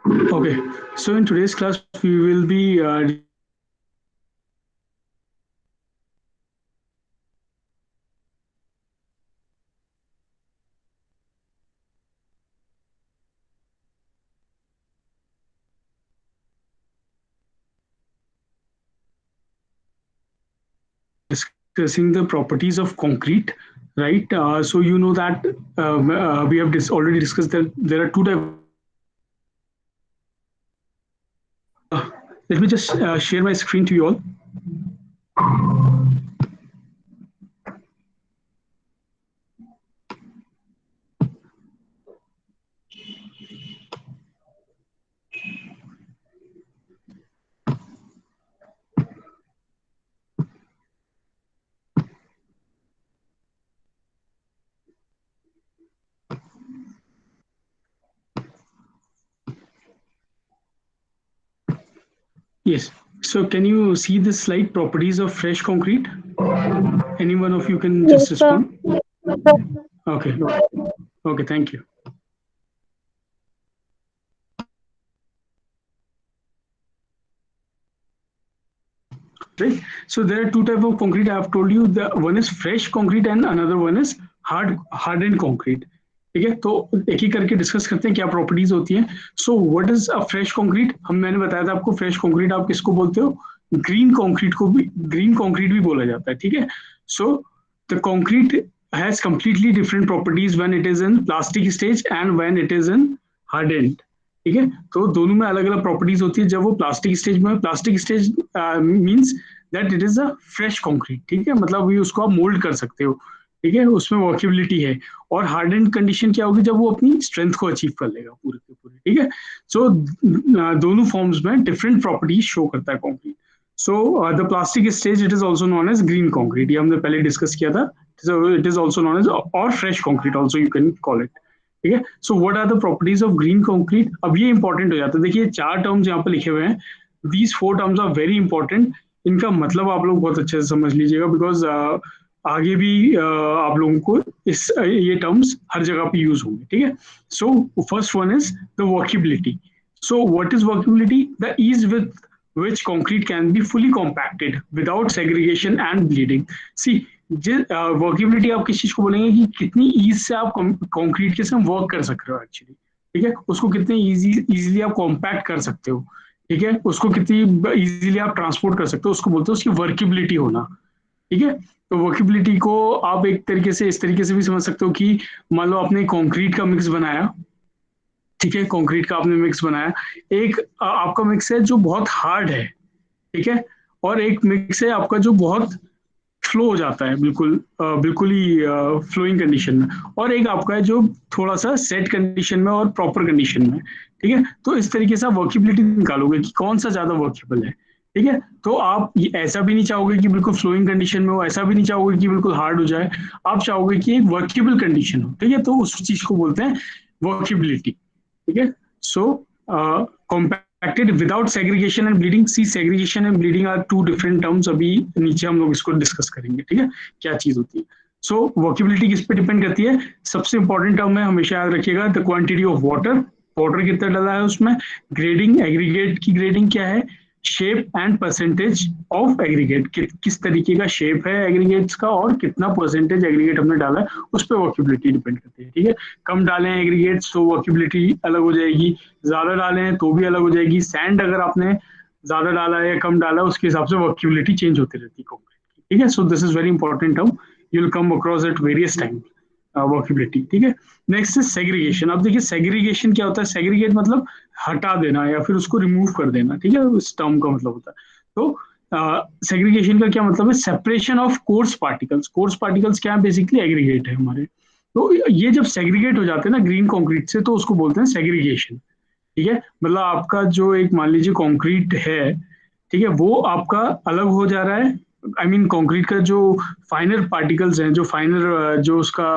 Okay, so in today's class, we will be discussing the properties of concrete, right? So you know that we have already discussed that there are two types. Let me just share my screen to you all. Yes. So can you see this slide, properties of fresh concrete? Any one of you can just Yes, sir. respond. Okay. Okay, thank you. Right. So there are two type of concrete. I have told you, the one is fresh concrete and another one is hardened concrete. ठीक है, तो एक ही करके discuss करते हैं क्या properties होती हैं. सो what is a fresh concrete. मैंने बताया था आपको, फ्रेश कंक्रीट आप किसको बोलते हो, ग्रीन कंक्रीट को भी, ग्रीन कंक्रीट भी बोला जाता है. ठीक है. So the concrete has completely different properties when it is in plastic stage and when it is in hardened. ठीक है, तो दोनों में अलग अलग प्रॉपर्टीज होती है. जब वो प्लास्टिक स्टेज में, plastic stage means that it is a fresh concrete. ठीक है, मतलब ये उसको आप मोल्ड कर सकते हो. ठीक है, उसमें वर्केबिलिटी है. और हार्ड एंड कंडीशन क्या होगी, जब वो अपनी स्ट्रेंथ को अचीव कर लेगा पूरे के पूरे. ठीक है. सो दोनों फॉर्म्स में डिफरेंट प्रॉपर्टीज शो करता है concrete. So the plastic stage it is also known as green concrete, ये हमने पहले डिस्कस किया था. It is also known as, और fresh concrete also you can call it. ठीक है. So what are the properties of green concrete. अब ये इंपॉर्टेंट हो जाता है. देखिए चार टर्म्स यहाँ पे लिखे हुए हैं. These four terms are very important. इनका मतलब आप लोग बहुत अच्छे से समझ लीजिएगा, बिकॉज आगे भी आप लोगों को इस ये टर्म्स हर जगह पे यूज होंगे. ठीक है. So first one is the workability. So what is workability, the ease with which concrete can be fully compacted without segregation and bleeding. See, workability आप किस चीज को बोलेंगे कि कितनी ईज से आप कंक्रीट के साथ वर्क कर सकते हो एक्चुअली. ठीक है, उसको कितने इजीली आप कॉम्पैक्ट कर सकते हो. ठीक है, उसको कितनी इजीली आप ट्रांसपोर्ट कर सकते हो, उसको बोलते हो उसकी वर्केबिलिटी होना. ठीक है. तो वर्केबिलिटी को आप एक तरीके से इस तरीके से भी समझ सकते हो कि मान लो आपने कंक्रीट का मिक्स बनाया. ठीक है, कंक्रीट का आपने मिक्स बनाया. एक आपका मिक्स है जो बहुत हार्ड है. ठीक है. और एक मिक्स है आपका जो बहुत फ्लो हो जाता है, बिल्कुल बिल्कुल ही फ्लोइंग कंडीशन में. और एक आपका है जो थोड़ा सा सेट कंडीशन में और प्रॉपर कंडीशन में. ठीक है. तो इस तरीके से आप वर्केबिलिटी निकालोगे कि कौन सा ज्यादा वर्केबल है. ठीक है. तो आप ऐसा भी नहीं चाहोगे कि बिल्कुल फ्लोइंग कंडीशन में हो, ऐसा भी नहीं चाहोगे कि बिल्कुल हार्ड हो जाए. आप चाहोगे कि एक वर्केबल कंडीशन हो. ठीक है, तो उस चीज को बोलते हैं वर्केबिलिटी. ठीक है. सो compacted without segregation and bleeding. See, segregation and bleeding are two different terms. अभी नीचे हम लोग इसको डिस्कस करेंगे. ठीक है, क्या चीज होती है. सो वर्केबिलिटी किस पे डिपेंड करती है. सबसे इंपॉर्टेंट टर्म है, हमेशा याद रखिएगा, the quantity of water. Water कितना डाला है उसमें. ग्रेडिंग, एग्रीगेट की ग्रेडिंग क्या है. Shape and percentage of aggregate, किस तरीके का शेप है एग्रीगेट्स का और कितना परसेंटेज एग्रीगेट हमने डाला है, उस पर वर्केबिलिटी डिपेंड करती है. ठीक है. कम डाले हैं एग्रीगेट्स तो वर्केबिलिटी अलग हो जाएगी. ज्यादा डाले हैं तो भी अलग हो जाएगी. सैंड अगर आपने ज्यादा डाला है या कम डाला है, उसके हिसाब से वर्केबिलिटी चेंज होती रहती है कंक्रीट की. ठीक है. So this is very important term, you will come across at various time, workability. ठीक है. Next is segregation. अब देखिए सेग्रीगेशन क्या होता है. सेग्रीगेट मतलब हटा देना या फिर उसको रिमूव कर देना. ठीक है, इस टर्म का मतलब होता है. तो सेग्रीगेशन का क्या मतलब है. Separation of course particles. Course particles क्या है, बेसिकली एग्रीगेट है हमारे. तो ये जब सेग्रीगेट हो जाते हैं ना ग्रीन कंक्रीट से, तो उसको बोलते हैं सेग्रीगेशन. ठीक है, मतलब आपका जो एक मान लीजिए कंक्रीट है. ठीक है, वो आपका अलग हो जा रहा है. आई मीन कंक्रीट का जो फाइनर पार्टिकल्स हैं, जो फाइनर जो उसका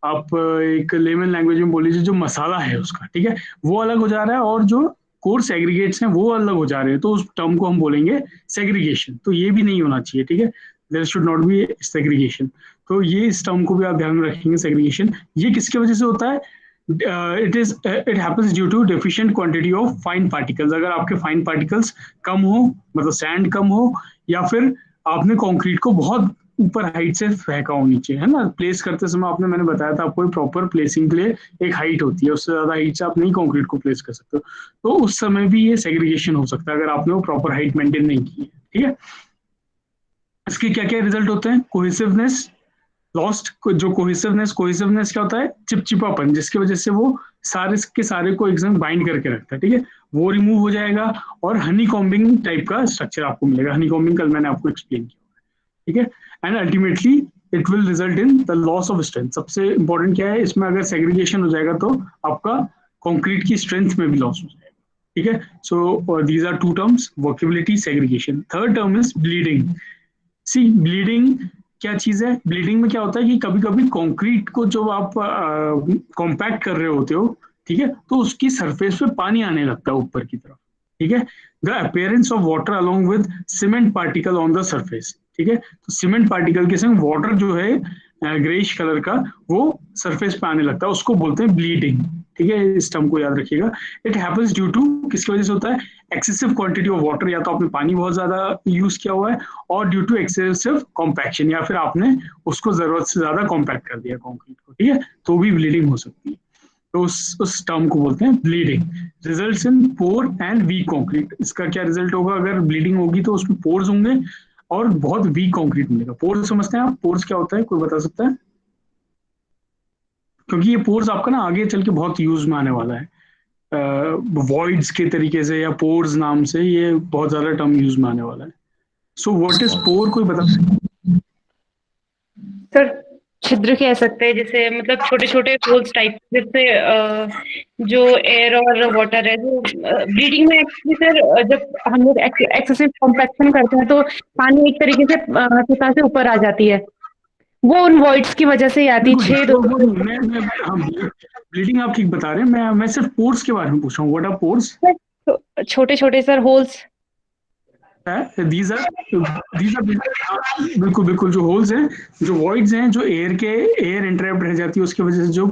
आप एक लेमन लैंग्वेज में बोल लीजिए, जो मसाला है उसका. ठीक है, वो अलग हो जा रहा है और जो कोर्स एग्रीगेट्स हैं वो अलग हो जा रहे हैं. तो उस टर्म को हम बोलेंगे सेग्रीगेशन. तो ये भी नहीं होना चाहिए. ठीक है, there should not be segregation. तो ये इस टर्म को भी आप ध्यान में रखेंगे, सेग्रीगेशन. ये किसकी वजह से होता है. It happens due to deficient quantity of fine particles. अगर आपके फाइन पार्टिकल्स कम हो, मतलब सैंड कम हो, या फिर आपने कंक्रीट को बहुत ऊपर हाइट से फेंका हो नीचे, है ना, प्लेस करते समय आपने, मैंने बताया था आपको प्रॉपर प्लेसिंग के लिए एक हाइट होती है, उससे ज्यादा हाइट से आप नहीं कंक्रीट को प्लेस कर सकते हो, तो उस समय भी ये सेग्रीगेशन हो सकता है अगर आपने वो प्रॉपर हाइट मेंटेन नहीं की है। ठीक है, इसके क्या क्या रिजल्ट होते हैं? Cohesiveness lost. जो कोहेसिवनेस क्या होता है? चिपचिपापन, जिसकी वजह से वो सारे के सारे को एक संग बाइंड करके रखता है। ठीक है, वो रिमूव हो जाएगा, और हनी कॉम्बिंग टाइप का स्ट्रक्चर आपको मिलेगा। हनी कॉम्बिंग कल मैंने आपको एक्सप्लेन किया। ठीक है, and ultimately it will result in the loss of strength. सबसे इंपॉर्टेंट क्या है इसमें? अगर सेग्रीगेशन हो जाएगा तो आपका कंक्रीट की स्ट्रेंथ में भी लॉस हो जाएगा। ठीक है, so these are two terms, workability, segregation. Third term is bleeding. See, bleeding क्या चीज है? ब्लीडिंग में क्या होता है कि कभी कभी कंक्रीट को जो आप कॉम्पैक्ट कर रहे होते हो, ठीक है, तो उसकी सरफेस पे पानी आने लगता है ऊपर की तरफ। ठीक है, the appearance of water along with cement particle on the surface. ठीक है, तो सीमेंट पार्टिकल के संग वाटर जो है ग्रेइश कलर का, वो सरफेस पे आने लगता है, उसको बोलते हैं ब्लीडिंग। ठीक है, इस टर्म को याद रखिएगा। इट हैपेंस ड्यू टू, किसकी वजह से होता है? एक्सेसिव क्वांटिटी ऑफ वाटर, या तो आपने पानी बहुत ज्यादा यूज किया हुआ है, और ड्यू टू एक्सेसिव कॉम्पैक्शन, या फिर आपने उसको जरूरत से ज्यादा कॉम्पैक्ट कर दिया कंक्रीट को। ठीक है, तो भी ब्लीडिंग हो सकती है। तो उस टर्म को बोलते हैं bleeding. Results in pore and weak concrete. इसका क्या रिजल्ट होगा? अगर ब्लीडिंग होगी तो उसमें पोर्स होंगे और बहुत वीक कंक्रीट मिलेगा। पोर्स समझते हैं आप? पोर्स क्या होता है, कोई बता सकता है? क्योंकि ये पोर्स आपका ना आगे चल के बहुत यूज में आने वाला है, वॉइड्स के तरीके से या पोर्स नाम से, ये बहुत ज्यादा टर्म यूज में आने वाला है। सो व्हाट इज पोर, कोई बता सकता है? सर छिद्र कह सकते हैं, जैसे मतलब छोटे छोटे होल्स टाइप, जिससे जो एयर और वाटर है, जो ब्लीडिंग में एक्चुअली सर, जब हम लोग एक्सेसिव कॉम्पैक्शन करते हैं तो पानी एक तरीके से सतह से ऊपर आ जाती है, वो उन वॉइड्स की वजह से ही आती है, बिल्कुल ठीक, छेद वो होते हैं। नहीं, मैं हाँ, ब्लीडिंग आप ठीक बता रहे हैं, मैं सिर्फ पोर्स के बारे में पूछ रहा हूँ। What are pores? छोटे छोटे सर होल्स। है दीज आर बिल्कुल बिल्कुल, जो होल्स हैं, जो वॉइड्स हैं, जो एयर इंटरप्ट रह जाती है उसकी वजह से जो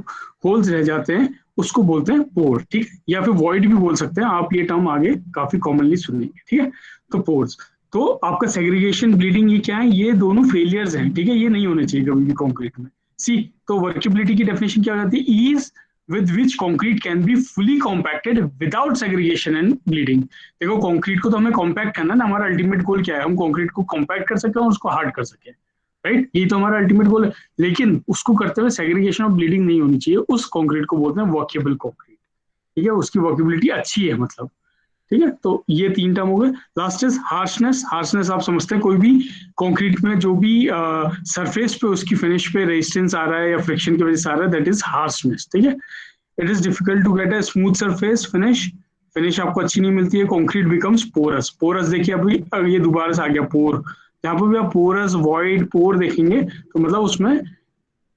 होल्स रह जाते हैं, उसको बोलते हैं पोर। ठीक है, या फिर वॉइड भी बोल सकते हैं आप, ये टर्म आगे काफी कॉमनली सुनेंगे। ठीक है, तो पोर्स। तो आपका सेग्रीगेशन, ब्लीडिंग, ये क्या है? ये दोनों फेलियर्स हैं। ठीक है, ये नहीं होने चाहिए कभी भी कंक्रीट में। सी, तो वर्केबिलिटी की डेफिनेशन क्या हो जाती है? Ease with which concrete can be fully compacted without segregation and bleeding। देखो, कंक्रीट को तो हमें कॉम्पैक्ट करना है ना, हमारा अल्टीमेट गोल क्या है? हम कंक्रीट को कॉम्पैक्ट कर सके और उसको हार्ड कर सके, राइट? यही तो हमारा अल्टीमेट गोल है। लेकिन उसको करते हुए सेग्रीगेशन और ब्लीडिंग नहीं होनी चाहिए। उस कंक्रीट को बोलते हैं वर्केबल कंक्रीट। ठीक है, उसकी वर्केबिलिटी अच्छी है मतलब। ठीक है, तो ये तीन टर्म हो गए। Last is harshness. हार्शनेस आप समझते हैं, कोई भी कंक्रीट में जो भी सरफेस पे उसकी फिनिश पे रेजिस्टेंस आ रहा है या फ्रिक्शन की वजह से आ रहा है, दैट इज हार्शनेस। ठीक है, it is difficult to get a smooth surface finish. Finish आपको अच्छी नहीं मिलती है, कंक्रीट बिकम्स पोरस। पोरस देखिए अभी, ये दोबारा से आ गया पोर। जहाँ पर भी आप पोरस, वॉइड, पोर देखेंगे तो मतलब उसमें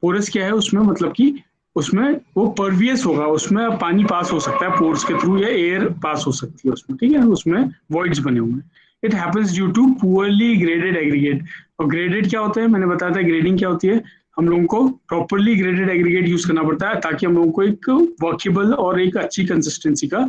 पोरस क्या है? उसमें मतलब कि उसमें वो परवियस होगा, उसमें पानी पास हो सकता है पोर्स के थ्रू, या एयर पास हो सकती है उसमें। ठीक है, उसमें वॉइड्स बने हुए हैं। It happens due to poorly graded aggregate. और ग्रेडेड क्या होता है? मैंने बताया था ग्रेडिंग क्या होती है। हम लोगों को प्रॉपरली ग्रेडेड एग्रीगेट यूज करना पड़ता है ताकि हम लोगों को एक वर्केबल और एक अच्छी कंसिस्टेंसी का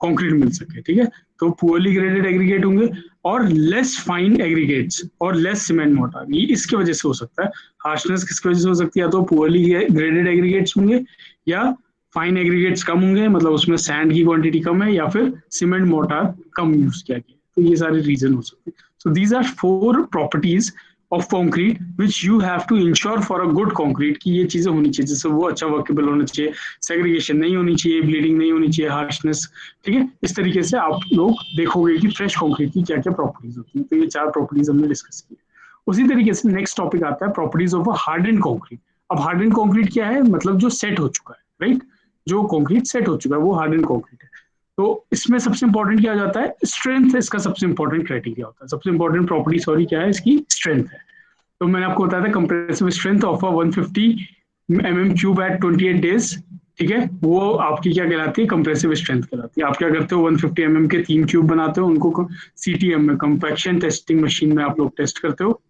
कंक्रीट मिल सके। ठीक है, तो पुअरली ग्रेडेड एग्रीगेट होंगे, और लेस फाइन एग्रीगेट्स, और लेस सीमेंट मोर्टार, ये इसकी वजह से हो सकता है। हार्शनेस किसकी वजह से हो सकती है? या तो पुअरली ग्रेडेड एग्रीगेट्स होंगे, या फाइन एग्रीगेट्स कम होंगे, मतलब उसमें सैंड की क्वांटिटी कम है, या फिर सीमेंट मोर्टार कम यूज किया गया। तो ये सारे रीजन हो सकते हैं। So these are 4 properties of concrete which you have to ensure for a good concrete, कि ये चीजें होनी चाहिए, जैसे वो अच्छा वर्केबल होना चाहिए, सेग्रीगेशन नहीं होनी चाहिए, ब्लीडिंग नहीं होनी चाहिए, हार्शनेस। ठीक है, इस तरीके से आप लोग देखोगे कि फ्रेश कंक्रीट की क्या क्या प्रॉपर्टीज होती है। तो ये 4 प्रॉपर्टीज हमने डिस्कस की। उसी तरीके से नेक्स्ट टॉपिक आता है properties of a harden concrete. अब हार्डन कंक्रीट क्या है? मतलब जो सेट हो चुका है, राइट? जो कंक्रीट सेट हो चुका है वो हार्डन कंक्रीट है। तो इसमें सबसे इंपॉर्टेंट क्या हो जाता है? स्ट्रेंथ। इसका सबसे इंपॉर्टेंट क्राइटेरिया होता है, सबसे इंपॉर्टेंट प्रॉपर्टी, सॉरी, क्या है इसकी? स्ट्रेंथ है। तो मैंने आपको बताया था compressive strength of 150 mm cube at 28 days. ठीक है, वो आपकी क्या कहलाती है? कंप्रेसिव स्ट्रेंथ कहलाती है। आप क्या करते हो? 150 mm के 3 क्यूब बनाते हो, उनको सीटीएम में, कंपैक्शन टेस्टिंग मशीन में आप लोग टेस्ट करते हो,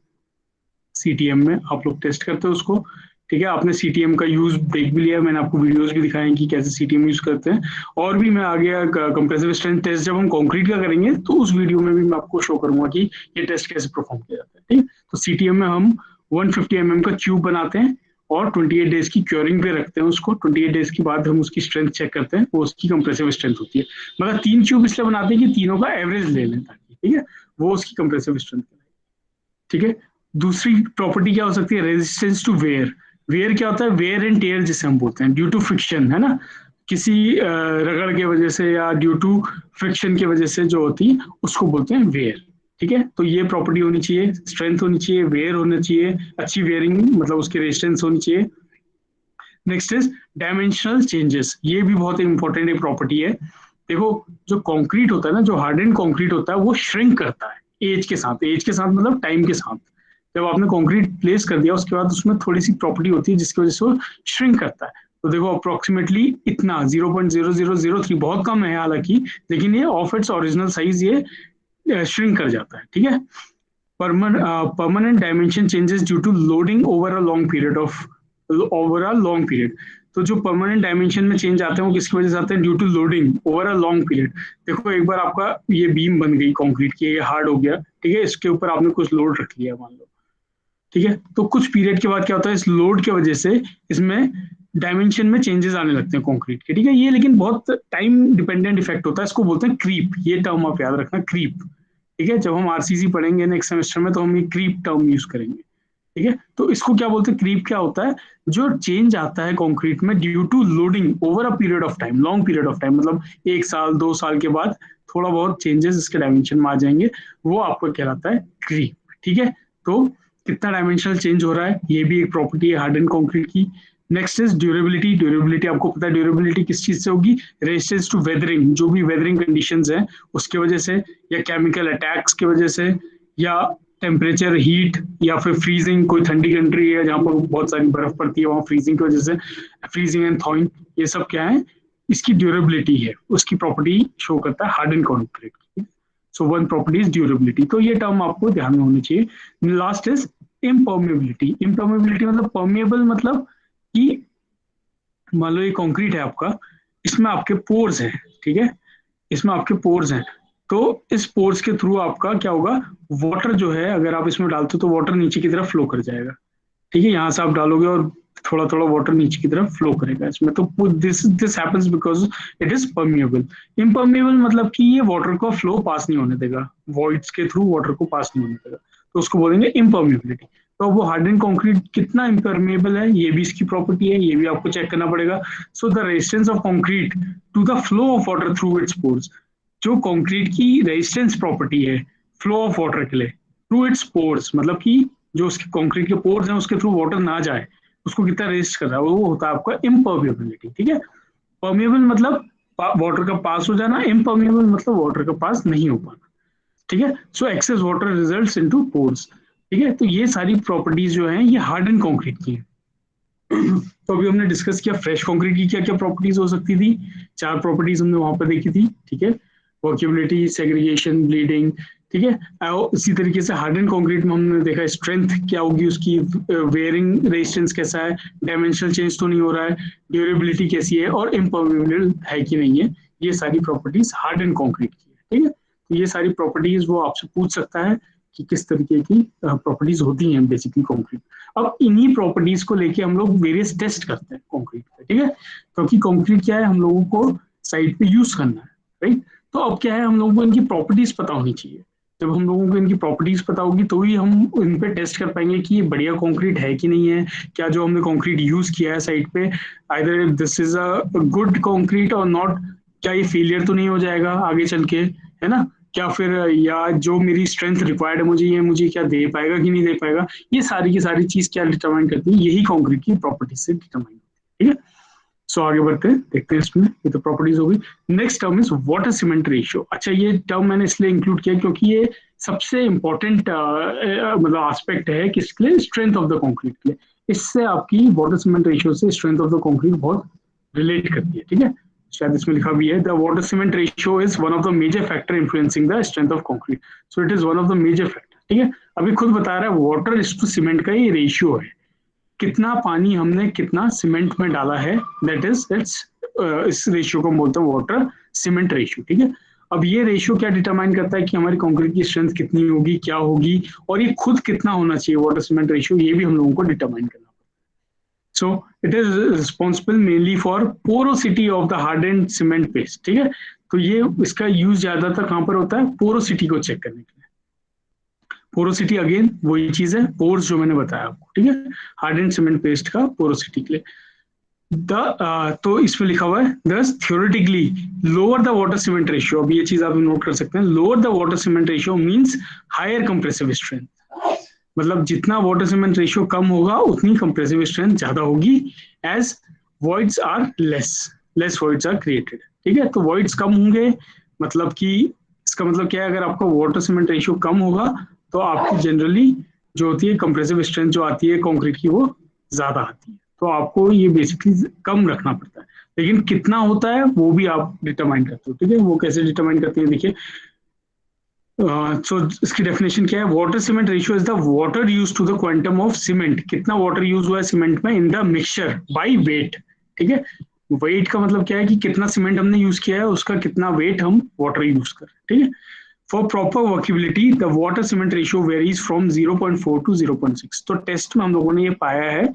सीटीएम में आप लोग टेस्ट करते हो उसको। ठीक है, आपने सीटीएम का यूज देख भी लिया, मैंने आपको वीडियोस भी दिखाए हैं कि कैसे सीटीएम यूज करते हैं, और भी मैं आगे कंप्रेसिव स्ट्रेंथ टेस्ट जब हम कंक्रीट का करेंगे तो उस वीडियो में भी मैं आपको शो करूंगा कि ये टेस्ट कैसे परफॉर्म किया जाता है। ठीक है, तो सीटीएम में हम 150 mm का ट्यूब बनाते हैं और 28 डेज की क्योरिंग पे रखते हैं उसको। 28 डेज के बाद हम उसकी स्ट्रेंथ चेक करते हैं, वो उसकी कंप्रेसिव स्ट्रेंथ होती है। मतलब 3 ट्यूब इसलिए बनाते हैं कि तीनों का एवरेज ले लें ताकि, ठीक है, वो उसकी कंप्रेसिव स्ट्रेंथ। ठीक है, दूसरी प्रॉपर्टी क्या हो सकती है, रेजिस्टेंस टू वेयर। वेयर क्या होता है, वेयर एंड टेयर जिसे हम बोलते हैं, ड्यू टू फ्रिक्शन, है ना, किसी रगड़ के वजह से या ड्यू टू फ्रिक्शन की वजह से जो होती है उसको बोलते हैं वेयर। ठीक है, तो ये प्रॉपर्टी होनी चाहिए, स्ट्रेंथ होनी चाहिए, वेयर होना चाहिए, अच्छी वेयरिंग मतलब उसकी रेजिस्टेंस होनी चाहिए। नेक्स्ट इज डायमेंशनल चेंजेस, ये भी बहुत इंपॉर्टेंट एक प्रॉपर्टी है। देखो, जो कंक्रीट होता है ना, जो हार्डन कंक्रीट होता है वो श्रिंक करता है एज के साथ। एज के साथ मतलब टाइम के साथ। जब आपने कंक्रीट प्लेस कर दिया उसके बाद उसमें थोड़ी सी प्रॉपर्टी होती है जिसकी वजह से वो श्रिंक करता है। तो देखो अप्रोक्सीमेटली इतना 0.0003 बहुत कम है हालांकि, लेकिन ये ऑफ इट्स ओरिजिनल साइज ये श्रिंक कर जाता है। ठीक है, permanent dimension changes due to loading over a long period of long period. तो जो परमानेंट डायमेंशन में चेंज आते हैं वो किसकी वजह से आते हैं, due to loading over a long period. देखो एक बार आपका ये बीम बन गई कंक्रीट की, ये हार्ड हो गया, ठीक है, इसके ऊपर आपने कुछ लोड रख लिया मान लो, ठीक है, तो कुछ पीरियड के बाद क्या होता है, इस लोड की वजह से इसमें डायमेंशन में चेंजेस आने लगते हैं कंक्रीट के। ठीक है, ये लेकिन बहुत टाइम डिपेंडेंट इफेक्ट होता है, इसको बोलते हैं क्रीप। ये टर्म आप याद रखना, क्रीप। ठीक है, जब हम आरसीसी पढ़ेंगे नेक्स्ट सेमेस्टर में तो हम ये क्रीप टर्म यूज करेंगे। ठीक है, तो इसको क्या बोलते हैं, क्रीप क्या होता है, जो चेंज आता है कंक्रीट में due to loading over a period of time, long period of time, मतलब 1 साल 2 साल के बाद थोड़ा बहुत चेंजेस इसके डायमेंशन में आ जाएंगे, वो आपको कहलाता है क्रीप। ठीक है, तो कितना डायमेंशनल चेंज हो रहा है, ये भी एक प्रॉपर्टी है हार्डन कंक्रीट की। Next is durability. ड्यूरेबिलिटी आपको पता है ड्यूरेबिलिटी किस चीज से होगी, रेजिस्टेंस टू वेदरिंग, जो भी वेदरिंग कंडीशंस हैं उसके वजह से, या केमिकल अटैक्स की वजह से, या टेम्परेचर हीट, या फिर फ्रीजिंग, कोई ठंडी कंट्री है जहाँ पर बहुत सारी बर्फ पड़ती है वहाँ फ्रीजिंग की वजह से, फ्रीजिंग एंड थॉइंग, ये सब क्या है, इसकी ड्यूरेबिलिटी है, उसकी प्रॉपर्टी शो करता है हार्डन कंक्रीट की। So one property is durability, तो ये टर्म आपको ध्यान में होनी चाहिए। Last is इम्पर्मेबिलिटी। इम्पर्मेबिलिटी मतलब परमेबल, मतलब कि मान लो ये कंक्रीट है आपका, इसमें आपके पोर्स हैं, ठीक है, इसमें आपके पोर्स हैं, तो इस पोर्स के थ्रू आपका क्या होगा, वाटर जो है अगर आप इसमें डालते हो तो वाटर नीचे की तरफ फ्लो कर जाएगा। ठीक है, यहाँ से आप डालोगे और थोड़ा थोड़ा वाटर नीचे की तरफ फ्लो करेगा इसमें, तो this happens because it is permeable. Impermeable मतलब कि ये वाटर को फ्लो पास नहीं होने देगा, वॉइड्स के थ्रू वाटर को पास नहीं होने देगा, तो उसको बोलेंगे इम्परमिएबिलिटी। तो वो हार्डन कंक्रीट कितना इम्परमेबल है, ये भी इसकी प्रॉपर्टी है, ये भी आपको चेक करना पड़ेगा। So the resistance of concrete to the flow of water through its pores, जो कंक्रीट की रेजिस्टेंस प्रॉपर्टी है फ्लो ऑफ वाटर के लिए थ्रू इट्स पोर्स, मतलब कि जो उसके कंक्रीट के पोर्स हैं उसके थ्रू वाटर ना जाए, उसको कितना रेजिस्ट कर रहा है, वो होता है आपका इम्परमेबिलिटी। ठीक है, परमेबल मतलब वाटर का पास हो जाना, इम्परमेबल मतलब वाटर का पास नहीं हो पाना। ठीक है, so excess water results into pores. ठीक है, तो ये सारी प्रॉपर्टीज जो हैं ये हार्डन कंक्रीट की हैं। तो अभी हमने डिस्कस किया फ्रेश कंक्रीट की क्या क्या प्रॉपर्टीज हो सकती थी, 4 प्रॉपर्टीज हमने वहां पर देखी थी। ठीक है, वर्केबिलिटी, सेग्रीगेशन, ब्लीडिंग। ठीक है, और इसी तरीके से हार्डन कंक्रीट में हमने देखा स्ट्रेंथ क्या होगी उसकी, वेयरिंग रेजिस्टेंस कैसा है, डायमेंशनल चेंज तो नहीं हो रहा है, ड्यूरेबिलिटी कैसी है, और इम्परमेबल है कि नहीं है, ये सारी प्रॉपर्टीज हार्डन कंक्रीट की है। ठीक है, तो ये सारी प्रॉपर्टीज वो आपसे पूछ सकता है कि किस तरीके की प्रॉपर्टीज होती हैं बेसिकली कंक्रीट। अब इन्हीं प्रॉपर्टीज को लेके हम लोग वेरियस टेस्ट करते हैं कंक्रीट का। ठीक है, क्योंकि कंक्रीट क्या है, हम लोगों को साइट पे यूज करना है, राइट। तो अब क्या है, हम लोगों को इनकी प्रॉपर्टीज पता होनी चाहिए। जब हम लोगों को इनकी प्रॉपर्टीज पता होगी तो ही हम इन पे टेस्ट कर पाएंगे कि ये बढ़िया कंक्रीट है कि नहीं है, क्या जो हमने कंक्रीट यूज किया है साइट पे either this is a good concrete और नॉट, क्या ये फेलियर तो नहीं हो जाएगा आगे चल के, है ना, क्या फिर, या जो मेरी स्ट्रेंथ रिक्वायर्ड है मुझे, ये मुझे क्या दे पाएगा कि नहीं दे पाएगा। ये सारी की सारी चीज क्या डिटरमाइन करती है, यही कंक्रीट की प्रॉपर्टी से डिटरमाइन। ठीक है, सो आगे बढ़ते हैं, देखते हैं इसमें, ये तो प्रॉपर्टीज हो गई। Next term is water cement ratio. अच्छा, ये टर्म मैंने इसलिए इंक्लूड किया क्योंकि ये सबसे इंपॉर्टेंट मतलब एस्पेक्ट है किसके लिए, स्ट्रेंथ ऑफ द कंक्रीट के लिए। इससे आपकी वाटर सीमेंट रेशियो से स्ट्रेंथ ऑफ द कंक्रीट बहुत रिलेट करती है। ठीक है, शायद इसमें लिखा भी है, the water cement ratio is one of the major factor influencing the strength of concrete, so it is one of the major factor. ठीक है, अभी खुद बता रहा है वाटर इज टू सीमेंट का ये रेशियो है, कितना पानी हमने कितना सीमेंट में डाला है, दैट इज इट्स इस रेशियो को हम बोलते हैं वाटर सीमेंट रेशियो। ठीक है, अब ये रेशियो क्या डिटरमाइन करता है कि हमारी कंक्रीट की स्ट्रेंथ कितनी होगी, क्या होगी, और ये खुद कितना होना चाहिए वाटर सीमेंट रेशियो, ये भी हम लोगों को डिटरमाइन करना। So it is responsible mainly for porosity of the hardened cement paste। ठीक है, तो ये इसका यूज ज्यादातर कहाँ पर होता है, पोरोसिटी को चेक करने के लिए। पोरोसिटी अगेन वही चीज है, पोर्स जो मैंने बताया आपको। ठीक है, हार्डेंड सीमेंट पेस्ट का पोरोसिटी के लिए तो इसमें लिखा हुआ है thus theoretically lower the water cement ratio. अब ये चीज आप नोट कर सकते हैं, lower the water cement ratio means higher compressive strength. मतलब जितना वाटर सीमेंट रेशियो कम होगा उतनी कंप्रेसिव स्ट्रेंथ ज्यादा होगी, as voids are less voids are created. ठीक है, तो वॉइड्स कम होंगे, मतलब कि इसका मतलब क्या है, अगर आपका वाटर सीमेंट रेशियो कम होगा तो आपकी जनरली जो होती है कंप्रेसिव स्ट्रेंथ जो आती है कंक्रीट की वो ज्यादा आती है। तो आपको ये बेसिकली कम रखना पड़ता है, लेकिन कितना होता है वो भी आप डिटरमाइन करते हो। ठीक है, वो कैसे डिटरमाइन करते हैं देखिए। इसकी डेफिनेशन क्या है, water cement ratio is the water use to the quantum of cement. कितना वाटर यूज हुआ है सीमेंट में in the mixture by weight. ठीक है, वेट का मतलब क्या है कि कितना सीमेंट हमने यूज किया है उसका कितना वेट हम वाटर यूज कर रहे हैं। ठीक है, for proper workability the water cement ratio varies from 0.4 to 0.6। तो टेस्ट में हम लोगों ने ये पाया है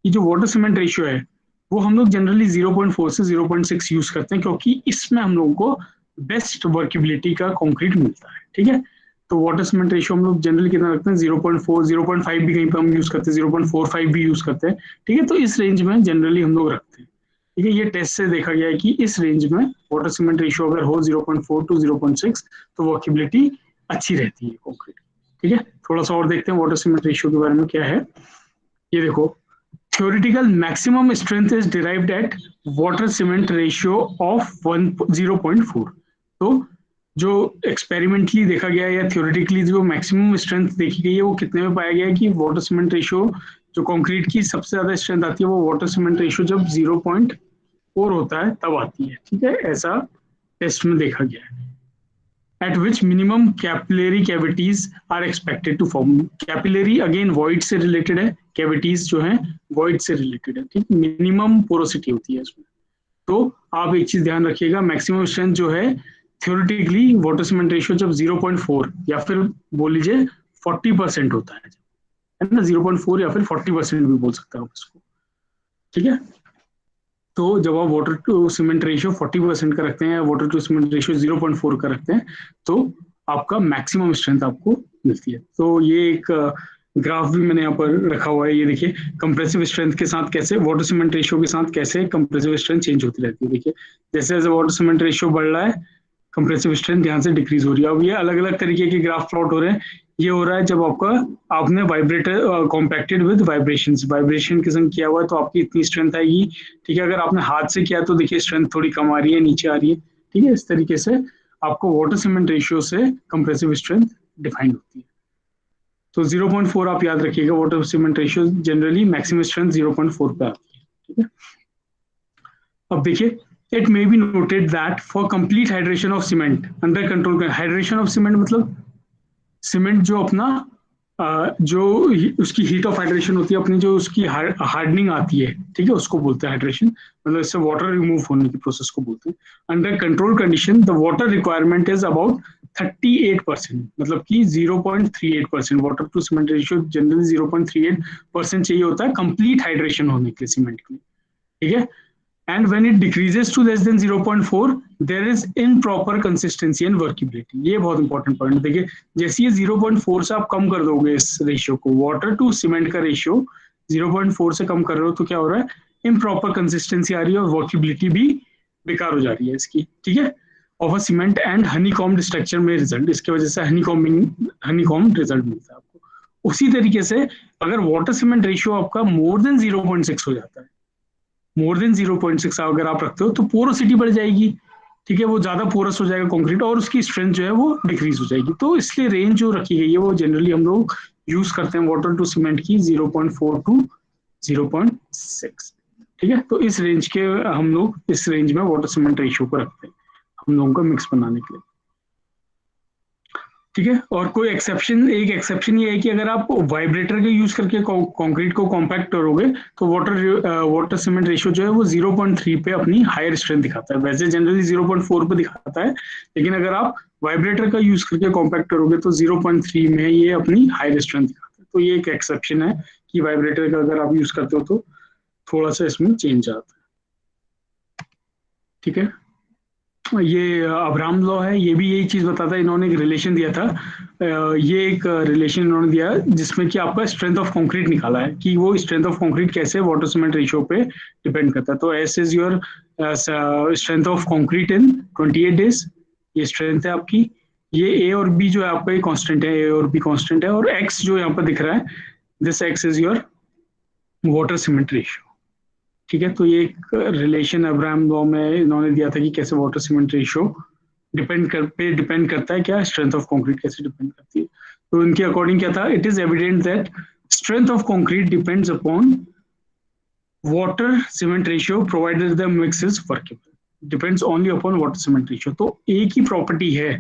कि जो वाटर सीमेंट रेशियो है वो हम लोग जनरली 0.4 से 0.6 यूज करते हैं, क्योंकि इसमें हम लोगों को बेस्ट वर्किबिलिटी का कंक्रीट मिलता है। ठीक है, तो वाटर सीमेंट रेशियो हम लोग जनरली कितना रखते हैं, 0.4, 0.5 भी कहीं पर हम यूज करते हैं, 0.45 भी यूज करते हैं। ठीक है, तो इस रेंज में जनरली हम लोग रखते हैं। ठीक है, ये टेस्ट से देखा गया है कि इस रेंज में वाटर सीमेंट रेशियो अगर हो 0.4 टू 0.6 तो वर्किबिलिटी अच्छी रहती है कंक्रीट। ठीक है, थोड़ा सा और देखते हैं वाटर सीमेंट रेशियो के बारे में क्या है। ये देखो, theoretical maximum strength is derived at water cement ratio of 0.4। तो जो एक्सपेरिमेंटली देखा गया है या थ्योरेटिकली जो मैक्सिमम स्ट्रेंथ देखी गई है वो कितने में पाया गया है कि वाटर सीमेंट रेशियो जो कंक्रीट की सबसे ज्यादा स्ट्रेंथ आती है वो वाटर सीमेंट रेशियो जब 0.4 होता है तब आती है। ठीक है, ऐसा टेस्ट में देखा गया है। at which minimum capillary cavities are expected to form। Capillary again void से रिलेटेड है, cavities जो है void से रिलेटेड है। ठीक, मिनिमम पोरोसिटी होती है इसमें। तो आप एक चीज ध्यान रखिएगा, मैक्सिमम स्ट्रेंथ जो है थ्योरेटिकली वाटर सीमेंट रेशियो जब 0.4 या फिर बोल लीजिए 40% होता है ना, 0.4 या फिर 40% भी बोल सकते हैं आप इसको। ठीक है, तो जब आप वाटर टू सीमेंट रेशियो 40% का रखते हैं या वाटर टू सीमेंट रेशियो 0.4 का रखते हैं तो आपका मैक्सिमम स्ट्रेंथ आपको मिलती है। तो ये एक ग्राफ भी मैंने यहाँ पर रखा हुआ है, ये देखिए कंप्रेसिव स्ट्रेंथ के साथ कैसे वाटर सीमेंट रेशियो के साथ कैसे कंप्रेसिव स्ट्रेंथ चेंज होती रहती है। देखिए जैसे जैसे वाटर सीमेंट रेशियो बढ़ रहा है कंप्रेसिव स्ट्रेंथ ध्यान से डिक्रीज हो रही है। अब ये अलग अलग तरीके के ग्राफ प्लॉट हो रहे हैं। ये हो रहा है जब आपका आपने वाइब्रेटर कॉम्पैक्टेड विद वाइब्रेशन के संग किया हुआ है तो आपकी इतनी स्ट्रेंथ आएगी। ठीक है, अगर आपने हाथ से किया तो देखिए स्ट्रेंथ थोड़ी कम आ रही है, नीचे आ रही है। ठीक है, इस तरीके से आपको वाटर सीमेंट रेशियो से कंप्रेसिव स्ट्रेंथ डिफाइन होती है। तो 0.4 आप याद रखिएगा, water cement ratio generally maximum strength 0.4 पे आती है। ठीक है, अब देखिए it may be noted that for complete hydration of cement under control. Hydration of cement मतलब सीमेंट जो अपना जो उसकी हीट ऑफ हाइड्रेशन होती है, अपनी जो उसकी हार्डनिंग आती है, ठीक है, उसको बोलते हैं हाइड्रेशन। मतलब इससे वाटर रिमूव होने की प्रोसेस को बोलते हैं। Under control condition the water requirement is about 38%, मतलब कि 0.38%। Water to cement ratio generally 0.38% चाहिए होता है कंप्लीट हाइड्रेशन होने के लिए सीमेंट के लिए। ठीक है, and when it decreases to less than 0.4 there is improper consistency and workability। ये बहुत इंपॉर्टेंट पॉइंट है। देखिए जैसे ये 0.4 से आप कम कर दोगे इस रेशियो को, वाटर टू सीमेंट का रेशियो 0.4 से कम कर रहे हो तो क्या हो रहा है, इम्प्रॉपर कंसिस्टेंसी आ रही है और वर्किबिलिटी भी बेकार हो जा रही है इसकी। ठीक है, of a cement and honeycombed structure में रिजल्ट, इसकी वजह से हनीकॉम्ड रिजल्ट मिलता है आपको। उसी तरीके से अगर वाटर सीमेंट रेशियो आपका मोर देन 0.6 हो जाता है, मोर देन 0.6 अगर आप रखते हो तो पोरोसिटी बढ़ जाएगी। ठीक है, वो ज्यादा पोरस हो जाएगा कंक्रीट और उसकी स्ट्रेंथ जो है वो डिक्रीज हो जाएगी। तो इसलिए रेंज जो रखी गई है वो जनरली हम लोग यूज करते हैं वाटर टू सीमेंट की 0.4 टू 0.6। ठीक है, तो इस रेंज के हम लोग इस रेंज में वाटर सीमेंट रेशियो को रखते हैं हम लोगों को मिक्स बनाने के लिए। ठीक है। और कोई एक्सेप्शन, एक एक्सेप्शन ये है कि अगर आप वाइब्रेटर का यूज करके कंक्रीट को कॉम्पैक्ट करोगे तो वाटर सीमेंट रेशियो जो है वो 0.3 पे अपनी हायर स्ट्रेंथ दिखाता है। वैसे जनरली 0.4 पे दिखाता है, लेकिन अगर आप वाइब्रेटर का यूज करके कॉम्पैक्ट करोगे तो 0.3 में ये अपनी हायर स्ट्रेंथ दिखाता है। तो ये एक एक्सेप्शन है कि वाइब्रेटर का अगर आप यूज करते हो तो थोड़ा सा इसमें चेंज आता है। ठीक है। ये अब्राहम लॉ है, ये भी यही चीज बताता है। इन्होंने एक रिलेशन दिया था, ये एक रिलेशन इन्होंने दिया जिसमें कि आपका स्ट्रेंथ ऑफ कंक्रीट निकाला है कि वो स्ट्रेंथ ऑफ कंक्रीट कैसे वाटर सीमेंट रेशियो पे डिपेंड करता है। तो S is your strength of concrete in 28 days, ये स्ट्रेंथ है आपकी। ये ए और बी जो है आपका ये कांस्टेंट है, ए और बी कांस्टेंट है, और एक्स जो यहाँ पर दिख रहा है, this x is your water cement ratio. ठीक है। तो ये एक रिलेशन अब्राहम लॉ में इन्होंने दिया था कि कैसे वाटर सीमेंट रेशियो डिपेंड करता है, क्या स्ट्रेंथ ऑफ कंक्रीट कैसे डिपेंड करती है। तो इनके अकॉर्डिंग क्या था, it is evident that strength of concrete depends upon water cement ratio provided the mix is workable, depends only upon water cement ratio. तो एक ही प्रॉपर्टी है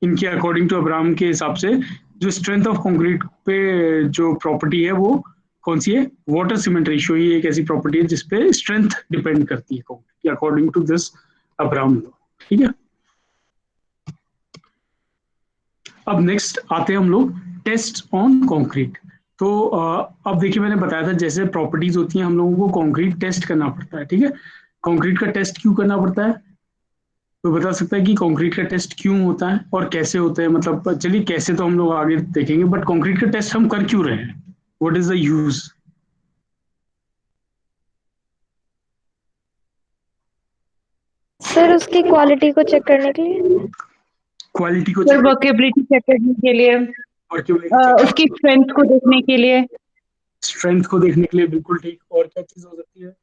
इनके अकॉर्डिंग टू अब्राहम के हिसाब से, जो स्ट्रेंथ ऑफ कंक्रीट पे जो प्रॉपर्टी है वो कौन सी है, वाटर सीमेंट रेशियो ही एक ऐसी प्रॉपर्टी है जिसपे स्ट्रेंथ डिपेंड करती है according to this Abraham law. ठीक है। अब नेक्स्ट आते हैं हम लोग टेस्ट ऑन कंक्रीट। तो अब देखिए मैंने बताया था जैसे प्रॉपर्टीज होती हैं हम लोगों को कंक्रीट टेस्ट करना पड़ता है। ठीक है। कंक्रीट का टेस्ट क्यों करना पड़ता है, तो बता सकता है कि कंक्रीट का टेस्ट क्यों होता है और कैसे होता है। मतलब चलिए कैसे तो हम लोग आगे देखेंगे, बट कंक्रीट का टेस्ट हम कर क्यों रहे हैं, what is the use. Sir उसकी क्वालिटी को चेक करने के लिए। क्वालिटी को सर वर्केबिलिटी चेक करने के लिए, उसकी स्ट्रेंथ को देखने के लिए। स्ट्रेंथ को देखने के लिए, बिल्कुल ठीक। और क्या चीज हो सकती है,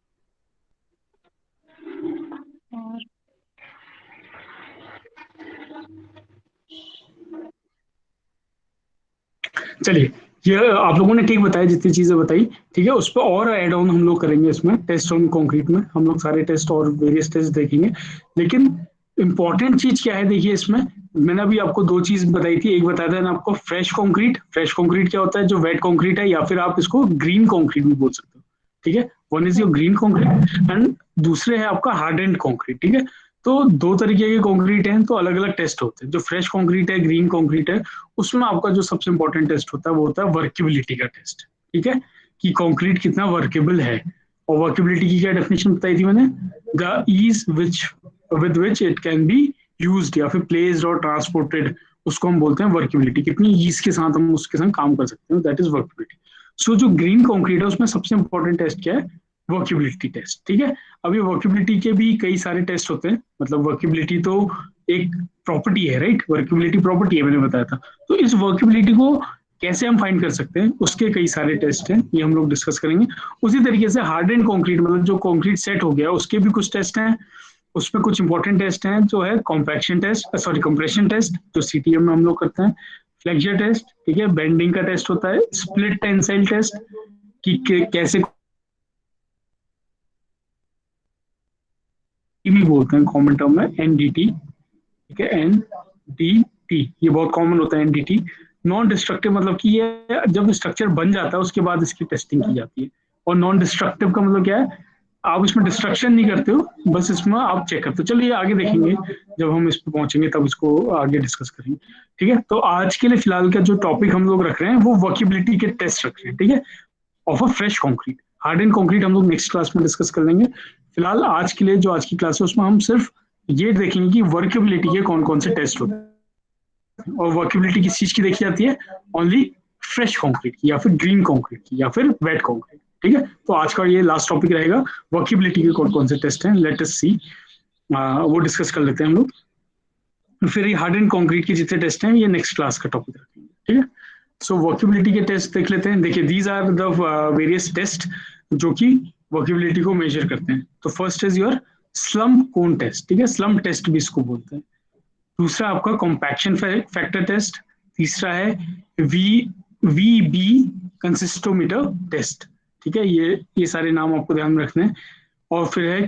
चलिए ये आप लोगों ने ठीक बताया जितनी चीजें बताई। ठीक है। उस पर और ऐड ऑन हम लोग करेंगे इसमें टेस्ट ऑन कंक्रीट में, हम लोग सारे टेस्ट और वेरियस टेस्ट देखेंगे। लेकिन इंपॉर्टेंट चीज क्या है देखिए इसमें, मैंने अभी आपको दो चीज बताई थी। एक बताया था ना आपको फ्रेश कंक्रीट, फ्रेश कंक्रीट क्या होता है, जो वेट कंक्रीट है, या फिर आप इसको ग्रीन कंक्रीट भी बोल सकते हो। ठीक है। One is your green concrete and दूसरे है आपका हार्ड एंड कंक्रीट। ठीक है। तो दो तरीके के कंक्रीट हैं, तो अलग अलग टेस्ट होते हैं। जो फ्रेश कंक्रीट है, ग्रीन कंक्रीट है, उसमें आपका जो सबसे इंपॉर्टेंट टेस्ट होता है वो होता है वर्केबिलिटी का टेस्ट। ठीक है। कि कंक्रीट कितना वर्केबल है। और वर्केबिलिटी की क्या डेफिनेशन बताई थी मैंने, the ease which with which it can be used या फिर प्लेस्ड और ट्रांसपोर्टेड, उसको हम बोलते हैं वर्केबिलिटी। कितनी ईज के साथ हम उसके साथ काम कर सकते हैं, दैट इज वर्केबिलिटी। सो जो ग्रीन कंक्रीट है उसमें सबसे इंपॉर्टेंट टेस्ट क्या है, वर्केबिलिटी टेस्ट। ठीक है। अभी वर्केबिलिटी के भी कई सारे टेस्ट होते हैं, मतलब वर्केबिलिटी तो एक प्रॉपर्टी है, राइट, वर्केबिलिटी प्रॉपर्टी है मैंने बताया था। तो इस वर्केबिलिटी को कैसे हम फाइंड कर सकते हैं, उसके कई सारे टेस्ट हैं, ये हम लोग डिस्कस करेंगे। उसी तरीके से हार्ड एंड कंक्रीट, मतलब जो कंक्रीट सेट हो गया उसके भी कुछ टेस्ट हैं। उसमें कुछ इंपॉर्टेंट टेस्ट हैं, जो है compaction test, sorry compression test जो सीटीएम में हम लोग करते हैं, फ्लेक्चर टेस्ट, ठीक है, बेंडिंग का टेस्ट होता है, स्प्लिट टेंसाइल टेस्ट कि कैसे भी बोलते हैं कॉमन टर्म में, एनडीटी। ठीक है। एनडीटी ये बहुत कॉमन होता है एनडीटी। नॉन डिस्ट्रक्टिव मतलब कि ये जब स्ट्रक्चर बन जाता है उसके बाद इसकी टेस्टिंग की जाती है। और नॉन डिस्ट्रक्टिव का मतलब क्या है, आप इसमें डिस्ट्रक्शन नहीं करते हो, बस इसमें आप चेक करते हो। चलिए आगे देखेंगे, जब हम इस पर पहुंचेंगे तब इसको आगे डिस्कस करेंगे। ठीक है। तो आज के लिए फिलहाल का जो टॉपिक हम लोग रख रहे हैं वो वर्केबिलिटी के टेस्ट रख रहे हैं। ठीक है। Of a fresh concrete, hard and concrete हम लोग नेक्स्ट क्लास में डिस्कस कर लेंगे। फिलहाल आज के लिए जो आज की क्लास है उसमें हम सिर्फ ये देखेंगे कि वर्केबिलिटी के कौन कौन से टेस्ट होते हैं। और वर्केबिलिटी किस चीज की देखी जाती है, ओनली फ्रेश कंक्रीट की, या फिर ग्रीन कंक्रीट की, या फिर वेट कंक्रीट। ठीक है। तो आज का ये लास्ट टॉपिक रहेगा, वर्केबिलिटी के कौन कौन से टेस्ट हैं, लेट अस सी, वो डिस्कस कर लेते हैं हम लोग। फिर ये हार्ड एंड कंक्रीट के जितने टेस्ट हैं ये नेक्स्ट क्लास का टॉपिक रखेंगे। ठीक है। सो वर्केबिलिटी के टेस्ट देख लेते हैं। देखिए these are the various test जो कि वर्केबिलिटी को मेजर करते हैं। तो first is your slump cone test. ठीक है। स्लम्प टेस्ट भी इसको बोलते हैं। दूसरा आपका कॉम्पैक्शन फैक्टर टेस्ट। तीसरा है V V B consistometer test. ठीक है। ये सारे नाम आपको ध्यान रखने हैं। और फिर है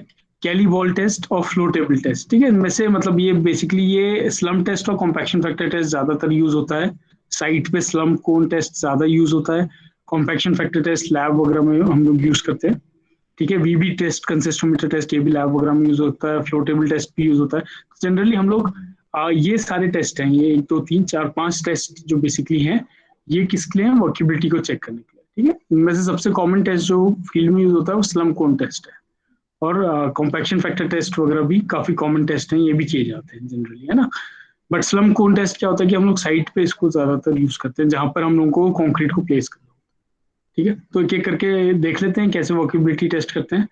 कैली वॉल टेस्ट और फ्लो टेबल टेस्ट। ठीक है, इनमें से मतलब ये बेसिकली ये स्लम टेस्ट और कॉम्पैक्शन फैक्टर टेस्ट ज्यादातर यूज होता है साइट पे, स्लम कोन टेस्ट ज्यादा यूज होता है, कॉम्पैक्शन फैक्टर टेस्ट लैब वगैरह में हम लोग यूज करते हैं। ठीक है, वीबी टेस्ट, कंसिस्टोमीटर टेस्ट, ये भी लैब वगैरह में यूज होता है, फ्लो टेबल टेस्ट भी यूज होता है। जनरली हम लोग ये सारे टेस्ट हैं, ये 1 2 3 4 5 टेस्ट जो बेसिकली हैं, ये किसके लिए हैं? वर्केबिलिटी को चेक करने के लिए। ठीक है, इनमें से सबसे कॉमन टेस्ट जो फील्ड में यूज होता है वो स्लम कोन टेस्ट है, और कॉम्पैक्शन फैक्टर टेस्ट वगैरह भी काफी कॉमन टेस्ट हैं, ये भी किए जाते हैं जनरली, है ना। बट स्लम कोन टेस्ट क्या होता है कि हम लोग साइट पे इसको ज्यादातर यूज करते हैं जहां पर हम लोगों को कंक्रीट को प्लेस करना। ठीक है, तो एक एक करके देख लेते हैं कैसे वर्केबिलिटी टेस्ट करते हैं।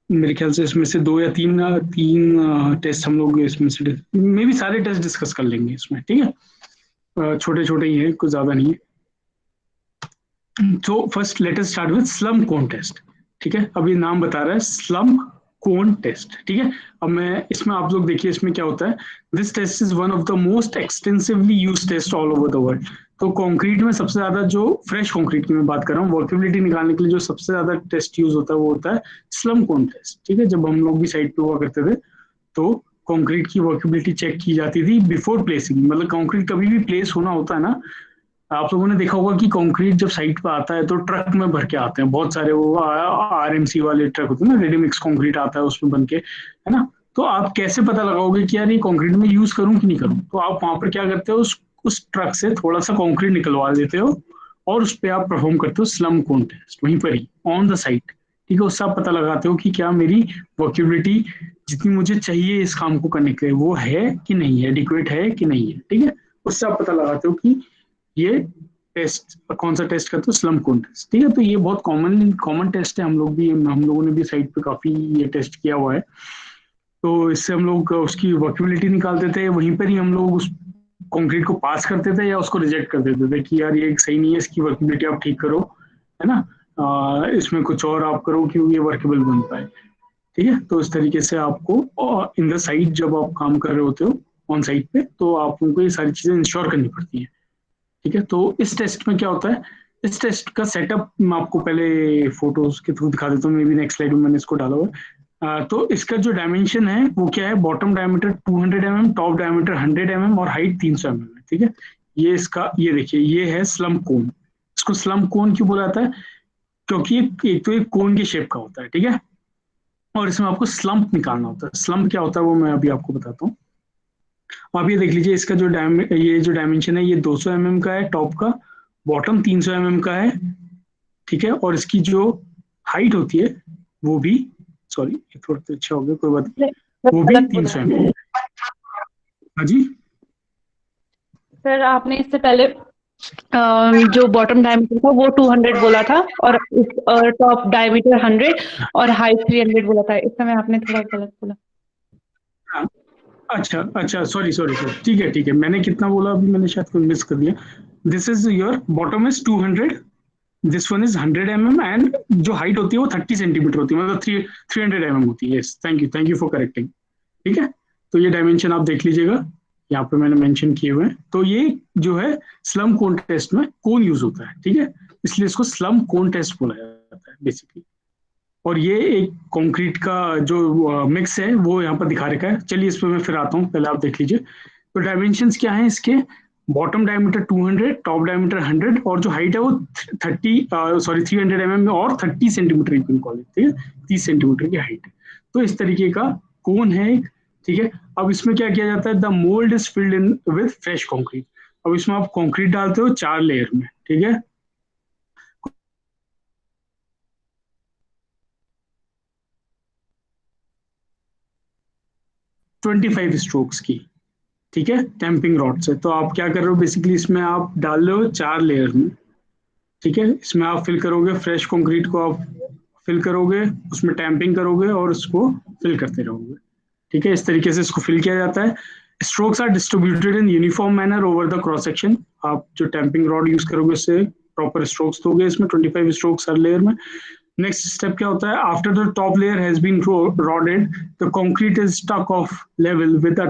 मेरे ख्याल से इसमें से 2 या 3 टेस्ट हम लोग इसमें से में भी सारे टेस्ट डिस्कस कर लेंगे इसमें। ठीक है, छोटे छोटे ही है, कुछ ज्यादा नहीं है। तो first let us start with slump cone test. ठीक है, अभी नाम बता रहा है स्लम कोन टेस्ट। ठीक है, अब मैं इसमें आप लोग देखिए इसमें क्या होता है। This test is one of the most extensively use test all over the world. तो कंक्रीट में सबसे ज्यादा जो फ्रेश कंक्रीट की मैं बात कर रहा हूँ, वर्केबिलिटी निकालने के लिए जो सबसे ज्यादा टेस्ट यूज होता है वो होता है स्लम कोन टेस्ट। ठीक है, जब हम लोग भी साइट पे हुआ करते थे तो कंक्रीट की वर्केबिलिटी चेक की जाती थी बिफोर प्लेसिंग। मतलब कंक्रीट कभी भी प्लेस होना होता है ना, आप लोगों ने देखा होगा कि कंक्रीट जब साइट पे आता है तो ट्रक में भर के आते हैं बहुत सारे, वो आरएमसी वाले ट्रक होते हैं ना, रेडी मिक्स कंक्रीट आता है उसमें बन के, है ना। तो आप कैसे पता लगाओगे कि यार ये कंक्रीट में यूज करूं कि नहीं करूं? तो आप वहां पर क्या करते हो, उस ट्रक से थोड़ा सा कंक्रीट निकलवा देते हो और उस पर आप परफॉर्म करते हो स्लम कोन टेस्ट वहीं पर ही ऑन द साइट। ठीक है, उससे आप पता लगाते हो कि क्या मेरी वर्केबिलिटी जितनी मुझे चाहिए इस काम को करने के लिए वो है कि नहीं है, एडिक्वेट है कि नहीं है। ठीक है, उससे आप पता लगाते हो कि ये टेस्ट कौन सा टेस्ट करते हो, स्लम कोन टेस्ट। ठीक है, तो ये बहुत कॉमन टेस्ट है, हम लोगों ने भी साइट पे काफी ये टेस्ट किया हुआ है। तो इससे हम लोग उसकी वर्केबिलिटी निकालते थे, वहीं पर ही हम लोग उस कंक्रीट को पास करते थे या उसको रिजेक्ट कर देते थे कि यार ये सही नहीं है, इसकी वर्केबिलिटी आप ठीक करो, है ना, इसमें कुछ और आप करो कि ये वर्केबल बन पाए। ठीक है, तो इस तरीके से आपको इन द साइट जब आप काम कर रहे होते हो ऑन साइट पे तो आप उनको ये सारी चीजें इंश्योर करनी पड़ती हैं। ठीक है, तो इस टेस्ट में क्या होता है, इस टेस्ट का सेटअप मैं आपको पहले फोटोज के थ्रू दिखा देता हूँ, मे बी नेक्स्ट स्लाइड में मैंने इसको डाला हुआ है। तो इसका जो डायमेंशन है वो क्या है, bottom diameter 200 mm, top diameter 100 mm और हाइट 300 mm है। ठीक है, ये इसका ये देखिए ये है स्लम कोन। इसको स्लम कोन क्यों बोला जाता है? क्योंकि एक तो एक कोन की शेप का होता है। ठीक है, और इसमें आपको स्लम्प निकालना होता है। स्लम्प क्या होता है वो मैं अभी आपको बताता हूँ। आप ये देख लीजिए इसका जो ये जो डायमेंशन है ये 200 mm का है टॉप का, बॉटम 300 mm का है। ठीक है, और इसकी जो हाइट होती है वो भी, सॉरी ये थोड़ा तो अच्छा हो गया, कोई बात नहीं, वो भी 300 mm। हाँ जी सर आपने इससे पहले जो बॉटम डायमीटर था वो 200 बोला था और टॉप डायमीटर 100 और हाइट 300 बोला था। इस समय आपने थोड़ा गलत बोला। हाँ, अच्छा अच्छा, सॉरी सॉरी सॉरी, ठीक है, मैंने कितना बोला अभी, मैंने शायद कोई मिस कर दिया। This is your bottom is 200, this one is 100 mm and जो हाइट होती है वो 30 सेंटीमीटर होती है, मतलब 300 mm होती है। Yes, thank you for correcting. ठीक है, तो ये डायमेंशन आप देख लीजिएगा, यहाँ पे मैंने मेंशन किए हुए हैं। तो ये जो है स्लम कोन टेस्ट में कोन यूज होता है। ठीक है, इसलिए इसको स्लम कोन टेस्ट बोला जाता है बेसिकली। और ये एक कंक्रीट का जो मिक्स है वो यहाँ पर दिखा रखा है। चलिए इस पर मैं फिर आता हूँ, पहले आप देख लीजिए। तो डायमेंशंस क्या हैं इसके, बॉटम डायमीटर 200, टॉप डायमीटर 100 और जो हाइट है वो 300 mm और 30 सेंटीमीटर की कॉल। ठीक है, 30 सेंटीमीटर की हाइट है। तो इस तरीके का कोन है एक। ठीक है, अब इसमें क्या किया जाता है, the mould is filled in with fresh concrete. अब इसमें आप कंक्रीट डालते हो 4 लेयर में। ठीक है, ट्वेंटी 25 स्ट्रोक्स की। ठीक है, टैंपिंग रॉड से। तो आप क्या कर रहे हो बेसिकली, इसमें आप डाल रहे हो 4 लेयर में। ठीक है, इसमें आप फिल करोगे फ्रेश कंक्रीट को, आप फिल करोगे, उसमें टैंपिंग करोगे और उसको फिल करते रहोगे। ठीक है, इस तरीके से इसको फिल किया जाता है। Strokes are distributed in uniform manner over the cross section. आप जो टैंपिंग रॉड यूज करोगे उससे प्रॉपर स्ट्रोक्स दोगे इसमें, 25 स्ट्रोक्स हर लेयर में। नेक्स्ट स्टेप क्या होता है, after the top layer has been rodded the concrete is struck off level with a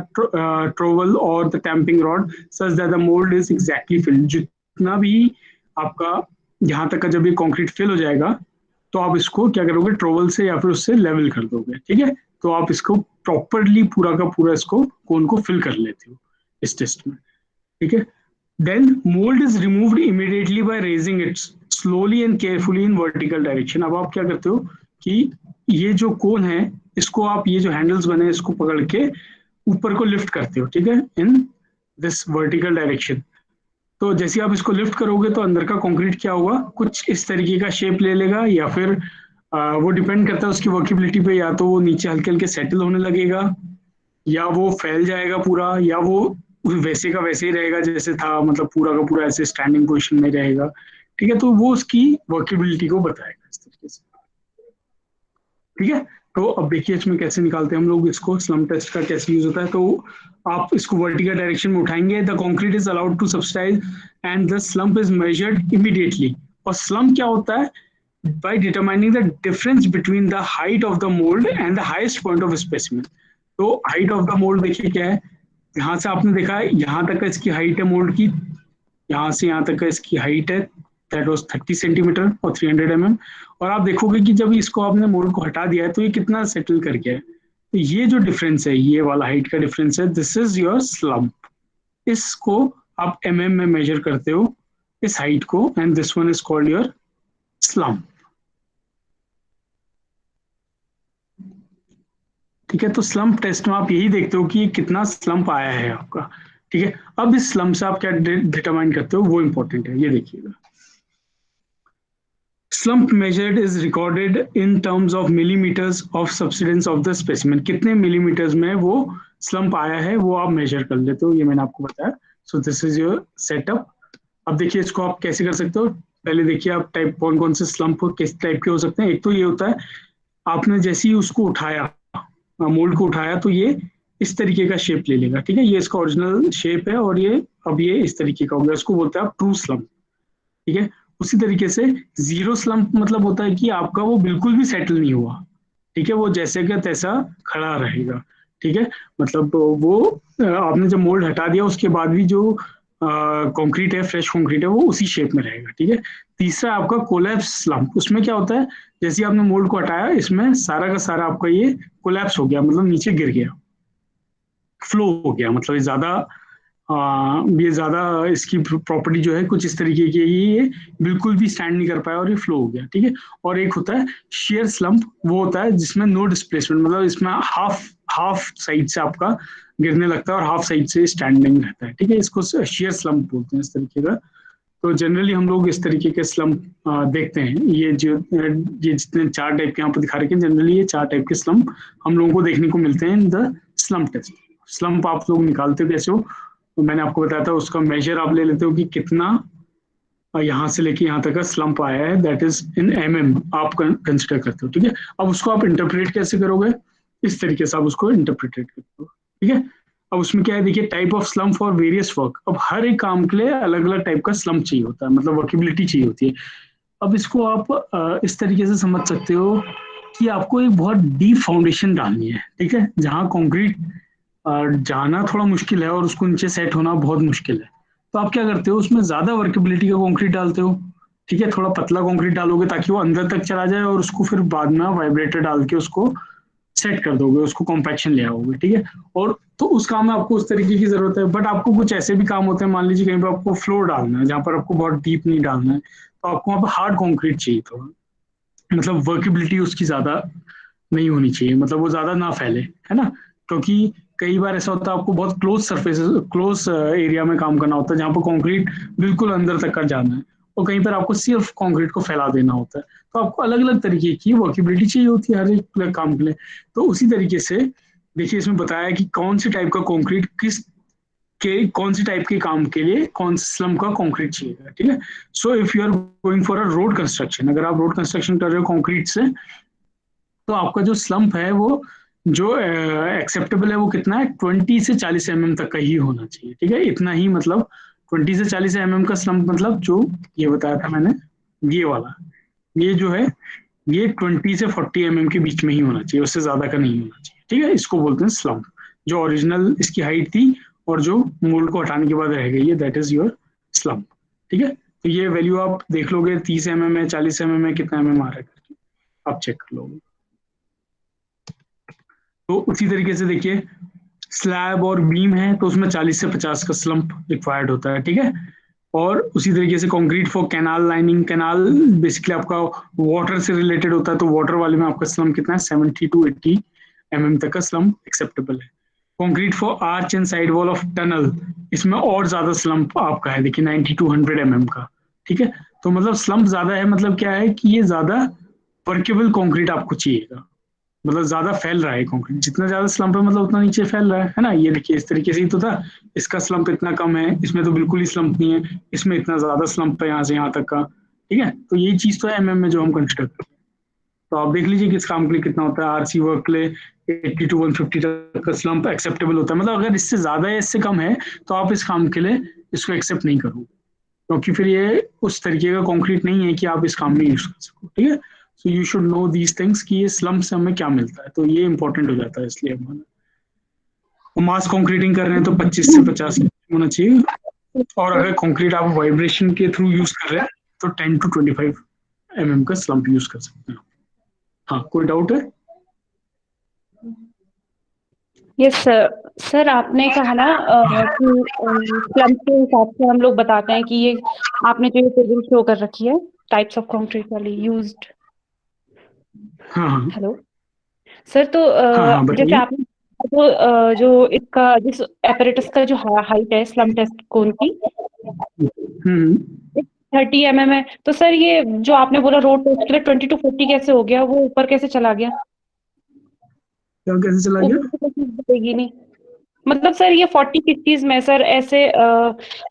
trowel और the tamping rod such that the mould is exactly filled. जितना भी आपका यहाँ तक का जब ये कंक्रीट फिल हो जाएगा तो आप इसको क्या करोगे, ट्रोवल से या फिर उससे लेवल कर दोगे, ठीक है। तो आप इसको प्रॉपरली पूरा का पूरा इसको कोन को फिल कर लेते हो इस टेस्ट में, ठीक है। Then mould is removed immediately by raising it slowly and carefully in vertical direction. अब आप क्या करते हो कि ये जो कोन है इसको आप, ये जो हैंडल्स बने हैं इसको पकड़ के ऊपर को लिफ्ट करते हो, ठीक है, इन दिस वर्टिकल डायरेक्शन। तो जैसे आप इसको लिफ्ट करोगे तो अंदर का कंक्रीट क्या होगा, कुछ इस तरीके का शेप ले लेगा, या फिर वो डिपेंड करता है उसकी वर्केबिलिटी पे, या तो वो नीचे हल्के हल्के सेटल होने लगेगा, या वो फैल जाएगा पूरा, या वो वैसे का वैसे ही रहेगा जैसे था, मतलब पूरा का पूरा ऐसे स्टैंडिंग पोजिशन में रहेगा, ठीक है। तो वो उसकी वर्केबिलिटी को बताएगा इस तरीके से, ठीक है। तो अब देखिए इसमें कैसे निकालते हैं हम लोग इसको, स्लम टेस्ट का कैसे यूज होता है। तो आप इसको वर्टिकल डायरेक्शन में उठाएंगे, the concrete is allowed to subside and the slump is measured immediately. और स्लम्प क्या होता है, by determining the difference between the height of the mold and the highest point of specimen। तो height of the mold देखिए क्या है, यहाँ से आपने देखा है यहाँ तक का इसकी हाइट है मोल्ड की, यहाँ से यहाँ तक का इसकी हाइट है, दैट वाज 30 सेंटीमीटर और 300 mm। और आप देखोगे कि जब इसको आपने मोल्ड को हटा दिया है तो ये कितना सेटल कर गया है। तो ये जो डिफरेंस है, ये वाला हाइट का डिफरेंस है, दिस इज योर स्लम्प। इसको आप mm में मेजर करते हो इस हाइट को, and this one is called your slump, ठीक है। तो स्लम्प टेस्ट में आप यही देखते हो कि कितना स्लम्प आया है आपका, ठीक है। अब इस स्लम्प से आप क्या डिटरमाइन करते हो वो इंपॉर्टेंट है, ये देखिएगा। Slump measured is recorded in terms of millimetres of subsidence of the specimen. कितने मिलीमीटर्स में वो स्लम्प आया है वो आप मेजर कर लेते हो, ये मैंने आपको बताया। So this is your setup. अब देखिए इसको आप कैसे कर सकते हो, पहले देखिए आप टाइप कौन कौन से स्लम्प किस टाइप के हो सकते हैं। एक तो ये होता है, आपने जैसे ही उसको उठाया, मोल्ड को उठाया, तो ये इस तरीके का शेप ले लेगा, ठीक है। ये इसका ओरिजिनल शेप है और ये अब ये इस तरीके का हो गया, इसको बोलते हैं आप ट्रू स्लम्प, ठीक है। उसी तरीके से जीरो स्लम्प मतलब होता है कि आपका वो बिल्कुल भी सेटल नहीं हुआ, ठीक है, वो जैसे का तैसा खड़ा रहेगा, ठीक है। मतलब वो आपने जब मोल्ड हटा दिया उसके बाद भी जो कंक्रीट है, फ्रेश कंक्रीट है, वो उसी शेप में रहेगा, ठीक है। तीसरा आपका कोलैप्स स्लम्प, उसमें क्या होता है, जैसे आपने मोल्ड को हटाया इसमें सारा का सारा आपका ये कोलैप्स हो गया, मतलब नीचे गिर गया, फ्लो हो गया, मतलब ये ज्यादा इसकी प्रॉपर्टी जो है कुछ इस तरीके की है, ये बिल्कुल भी स्टैंड नहीं कर पाया और ये फ्लो हो गया, ठीक है। और एक होता है शेयर स्लम्प, वो होता है जिसमें नो डिस्प्लेसमेंट, मतलब इसमें हाफ साइड से आपका गिरने लगता है और हाफ साइड से स्टैंडिंग रहता है, ठीक है। इसको शेयर स्लम्प बोलते हैं इस तरीके का। तो जनरली हम लोग इस तरीके के स्लम्प देखते हैं। ये जितने 4 टाइप के यहाँ पर दिखा रखे हैं, जनरली ये 4 टाइप के स्लम्प हम लोगों को देखने को मिलते हैं in the slump test. Slump आप लोग निकालते कैसे हो, तो मैंने आपको बताया था, उसका मेजर आप ले लेते हो कि कितना यहाँ से लेके यहाँ तक का स्लम्प आया है, दैट इज इन आप कंसिडर करते हो, ठीक है। अब उसको आप इंटरप्रेट कैसे करोगे, इस तरीके से आप उसको इंटरप्रेट करते हो, ठीक है। अब उसमें क्या है, देखिए type of slump for various work. अब हर एक काम के लिए अलग अलग टाइप का स्लम्प चाहिए होता है, मतलब वर्केबिलिटी चाहिए होती है। अब इसको आप इस तरीके से समझ सकते हो कि आपको एक बहुत डीप फाउंडेशन डालनी है, ठीक है, जहाँ कंक्रीट जाना थोड़ा मुश्किल है और उसको नीचे सेट होना बहुत मुश्किल है। तो आप क्या करते हो, उसमें ज्यादा वर्केबिलिटी का कंक्रीट डालते हो, ठीक है। थोड़ा पतला कंक्रीट डालोगे ताकि वो अंदर तक चला जाए, और उसको फिर बाद में वाइब्रेटर डाल के उसको सेट कर दोगे, उसको कॉम्पैक्शन ले आओगे, ठीक है। और तो उस काम में आपको उस तरीके की जरूरत है। बट आपको कुछ ऐसे भी काम होते हैं, मान लीजिए कहीं पर आपको फ्लोर डालना है जहाँ पर आपको बहुत डीप नहीं डालना है, तो आपको वहाँ पर हार्ड कॉन्क्रीट चाहिए थोड़ा, मतलब वर्केबिलिटी उसकी ज्यादा नहीं होनी चाहिए, मतलब वो ज्यादा ना फैले, है ना। क्योंकि कई बार ऐसा होता है आपको बहुत क्लोज सरफेस, क्लोज एरिया में काम करना होता है जहाँ पर कंक्रीट बिल्कुल अंदर तक का जाना है, और कहीं पर आपको सिर्फ कंक्रीट को फैला देना होता है। तो आपको अलग अलग तरीके की वर्केबिलिटी चाहिए होती है हर एक काम के लिए। तो उसी तरीके से देखिए इसमें बताया कि कौन सी टाइप का कंक्रीट कौन सी टाइप के काम के लिए कौन सी स्लम्प का कंक्रीट चाहिए, ठीक है। So if you are going for a road construction, अगर आप रोड कंस्ट्रक्शन कर रहे हो कंक्रीट से, तो आपका जो स्लम्प है वो जो एक्सेप्टेबल है वो कितना है, 20 से 40 mm तक का ही होना चाहिए, ठीक है। इतना ही, मतलब 20 से 40 mm का स्लम्प, मतलब जो ये बताया था मैंने, ये वाला, ये जो है ये 20 से 40 mm के बीच में ही होना चाहिए, उससे ज्यादा का नहीं होना चाहिए, ठीक है। इसको बोलते हैं स्लम्प, जो ओरिजिनल इसकी हाइट थी और जो मोल्ड को हटाने के बाद रह गई है, दैट इज योर स्लम्प, ठीक है। तो ये वैल्यू आप देख लोगे, 30 mm है, 40 mm है, कितना mm आ रहा है, आप चेक कर लोगे। तो उसी तरीके से देखिए स्लैब और बीम है तो उसमें 40 से 50 का स्लम्प रिक्वायर्ड होता है, ठीक है। और उसी तरीके से concrete for canal lining, canal basically आपका वाटर से रिलेटेड होता है, तो वाटर वाले में आपका स्लम्प कितना है 70 to 80 mm तक का स्लम्प एक्सेप्टेबल है। Concrete for arch and side wall of tunnel, इसमें और ज्यादा स्लम्प आपका है, देखिए 90 to 100 mm का, ठीक है। तो मतलब स्लम्प ज्यादा है, मतलब क्या है कि ये ज्यादा वर्केबल कंक्रीट आपको चाहिएगा, मतलब ज्यादा फैल रहा है कंक्रीट, जितना ज्यादा स्लम्प है मतलब उतना नीचे फैल रहा है ना। ये देखिए इस तरीके से ही तो था, इसका स्लम्प इतना कम है, इसमें तो बिल्कुल ही स्लम्प नहीं है, इसमें इतना ज्यादा स्लम्प है यहाँ से यहाँ तक का, ठीक है। तो ये चीज तो है एमएम में जो हम कंसिडर करते हैं। तो आप देख लीजिए किस काम के लिए कितना होता है। आरसी वर्क के लिए 80 to 150 तक का स्लम्प एक्सेप्टेबल होता है, मतलब अगर इससे ज्यादा या इससे कम है तो आप इस काम के लिए इसको एक्सेप्ट नहीं करोगे, क्योंकि फिर ये उस तरीके का कंक्रीट नहीं है कि आप इस काम में यूज कर सको, ठीक है। So you should know these things कि ये स्लम्प से हमें क्या मिलता है, तो ये इंपॉर्टेंट हो जाता है इसलिए हमारा। मास कंक्रीटिंग कर रहे हैं तो 25 से 50 होना चाहिए, और अगर कंक्रीट आप वाइब्रेशन के थ्रू यूज कर रहे हैं तो 10 to 25 mm का स्लम्प यूज कर सकते हैं। हाँ, कोई डाउट है? Yes sir. सर आपने कहा ना कि स्लम्प के हिसाब से हम लोग बताते हैं कि ये आपने जो ये टेबल शो कर रखी है टाइप्स ऑफ कंक्रीट वाली यूज्ड। हाँ हाँ हेलो सर, तो हाँ जैसे बताइए। आपने जो इसका जिस एपरेटस का जो हाइट है स्लम्प टेस्ट कोन की हम्म 30 mm है, तो सर ये जो आपने बोला रोड टेस्ट के लिए 20 to 40 कैसे हो गया, वो ऊपर कैसे चला गया? क्या कैसे चला गया? ऊपर से तो चीज बढ़ेगी नहीं। मतलब सर ये 40 50 में सर ऐसे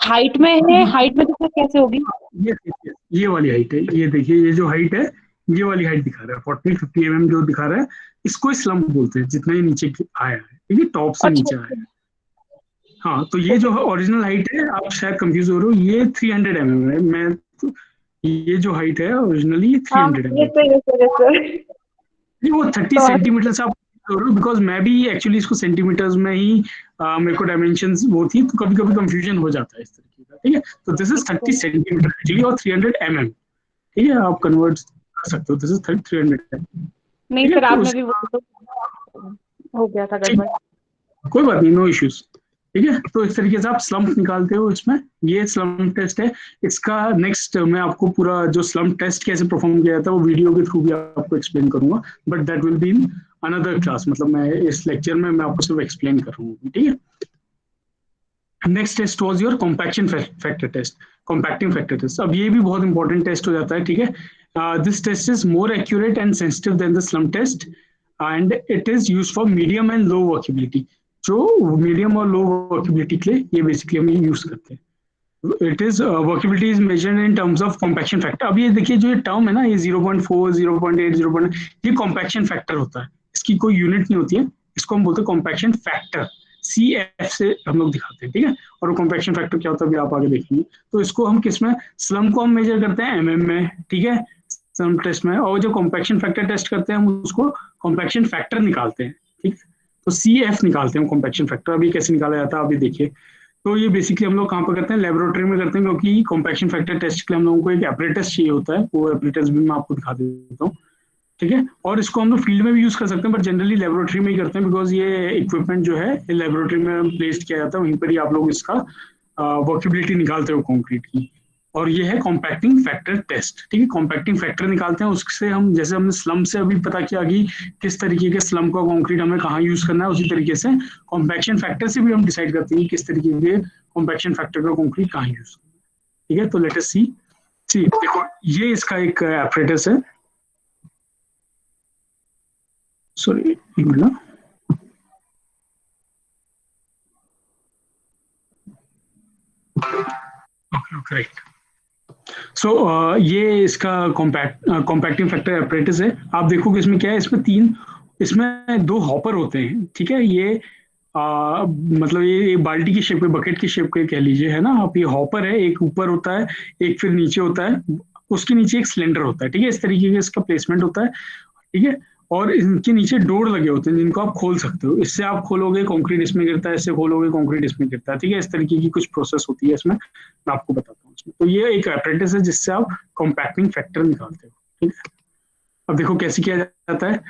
हाइट में है, हाइट में तो सर कैसे होगी? ये वाली हाइट है, ये देखिए ये जो हाइट है ये वाली हाइट दिखा रहा है 40-50 mm जो दिखा रहा है, इसको स्लम्प बोलते हैं, जितना ही नीचे आया है, ठीक है, टॉप से अच्छा नीचे आया है। हाँ, तो ये जो ओरिजिनल हाइट है, आप शायद कंफ्यूज हो रहे हो, ये 300 mm है। मैं तो ये जो हाइट है ओरिजिनली हाँ 300 ये mm, सर, ये सर, ये सर। नहीं वो 30 सॉरी। सेंटीमीटर से आप हो रहे हो, बिकॉज मैं भी एक्चुअली इसको सेंटीमीटर्स में ही मेरे को डायमेंशंस वो थी, तो कभी कभी कंफ्यूजन हो जाता है इस तरीके का, ठीक है। तो दिस इज 30 सेंटीमीटर एक्चुअली, और 300 mm, ठीक है, आप कन्वर्ट कर सकते हो, दिस इज 300 mm, नहीं ठीक है। सर, तो आपने उस भी बोला तो हो गया था ठीक, गड़बड़। कोई बात नहीं, नो इश्यूज, ठीक है। तो इस तरीके से आप स्लम्प निकालते हो इसमें, ये स्लम्प टेस्ट है। इसका नेक्स्ट मैं आपको पूरा जो स्लम्प टेस्ट कैसे परफॉर्म किया जाता है वो वीडियो के थ्रू भी आपको एक्सप्लेन करूंगा, but that will be in another class, मतलब मैं इस लेक्चर में मैं आपको सिर्फ एक्सप्लेन कर रहा हूँ, ठीक है। Next test was your compaction factor test, compacting factor test. अब ये भी बहुत इंपॉर्टेंट टेस्ट हो जाता है, ठीक है। This test is more accurate and sensitive than the slump test, and it is use for medium and low workability. जो मीडियम और लो वर्केबिलिटी के लिए ये बेसिकली हम यूज करते हैं। It is workability is measured in terms of compaction factor. अब ये देखिए जो ये टर्म है ना, ये 0.4 0.8 0. ये कॉम्पैक्शन फैक्टर होता है, इसकी कोई यूनिट नहीं होती है, इसको हम बोलते हैं कॉम्पैक्शन फैक्टर, CF से हम लोग दिखाते हैं, ठीक है। और वो कॉम्पैक्शन फैक्टर क्या होता है अभी आप आगे देखेंगे। तो इसको हम किस में, स्लम को हम मेजर करते हैं MM में, ठीक है, स्लम टेस्ट में, और जो कॉम्पैक्शन फैक्टर टेस्ट करते हैं हम उसको कॉम्पैक्शन फैक्टर निकालते हैं, ठीक है। तो CF निकालते हैं कॉम्पैक्शन फैक्टर। अभी कैसे निकाला जाता है अभी देखिए। तो ये बेसिकली हम लोग कहाँ पर करते हैं, लेबोरेटरी में करते हैं, क्योंकि कॉम्पैक्शन फैक्टर टेस्ट के लिए हम लोगों को एक एपरेटस चाहिए होता है, वो एपरेटस भी मैं आपको दिखा देता हूँ, ठीक है। और इसको हम लोग फील्ड में भी यूज कर सकते हैं, बट जनरली लेबोरेटरी में ही करते हैं, बिकॉज ये इक्विपमेंट जो है लेबोरेटरी में प्लेस किया जाता है, वहीं पर ही आप लोग इसका वर्केबिलिटी निकालते हो कंक्रीट की। और ये है कॉम्पैक्टिंग फैक्टर टेस्ट, ठीक है। कॉम्पैक्टिंग फैक्टर निकालते हैं, उससे हम जैसे हमने स्लम से अभी पता किया कि किस तरीके के स्लम का कंक्रीट हमें कहाँ यूज करना है, उसी तरीके से कॉम्पैक्शन फैक्टर से भी हम डिसाइड करते हैं कि किस तरीके के कॉम्पैक्शन फैक्टर का कंक्रीट कहाँ यूज करना है, ठीक है। तो लेट अस सी देखो ये इसका एक एपरेटस है, सॉरी एक मिनट ना, करेक्ट। सो ये इसका कॉम्पैक्टिंग फैक्टर एपरेटस है। आप देखोगे इसमें क्या है, इसमें 2 हॉपर होते हैं, ठीक है। ये मतलब ये बाल्टी की शेप के, बकेट की शेप के कह लीजिए, है ना आप। ये हॉपर है, एक ऊपर होता है, एक फिर नीचे होता है, उसके नीचे एक सिलेंडर होता है, ठीक है। इस तरीके का इसका प्लेसमेंट होता है, ठीक है। और इनके नीचे डोर लगे होते हैं जिनको आप खोल सकते हो, इससे आप खोलोगे कंक्रीट इसमें गिरता है, इससे खोलोगे कंक्रीट इसमें गिरता है, ठीक है। इस तरीके की कुछ प्रोसेस होती है इसमें, मैं आपको बताता हूँ इसमें। तो ये एक एपरेटस है जिससे आप कॉम्पैक्टिंग फैक्टर निकालते हो, ठीक है। अब देखो कैसे किया जाता है।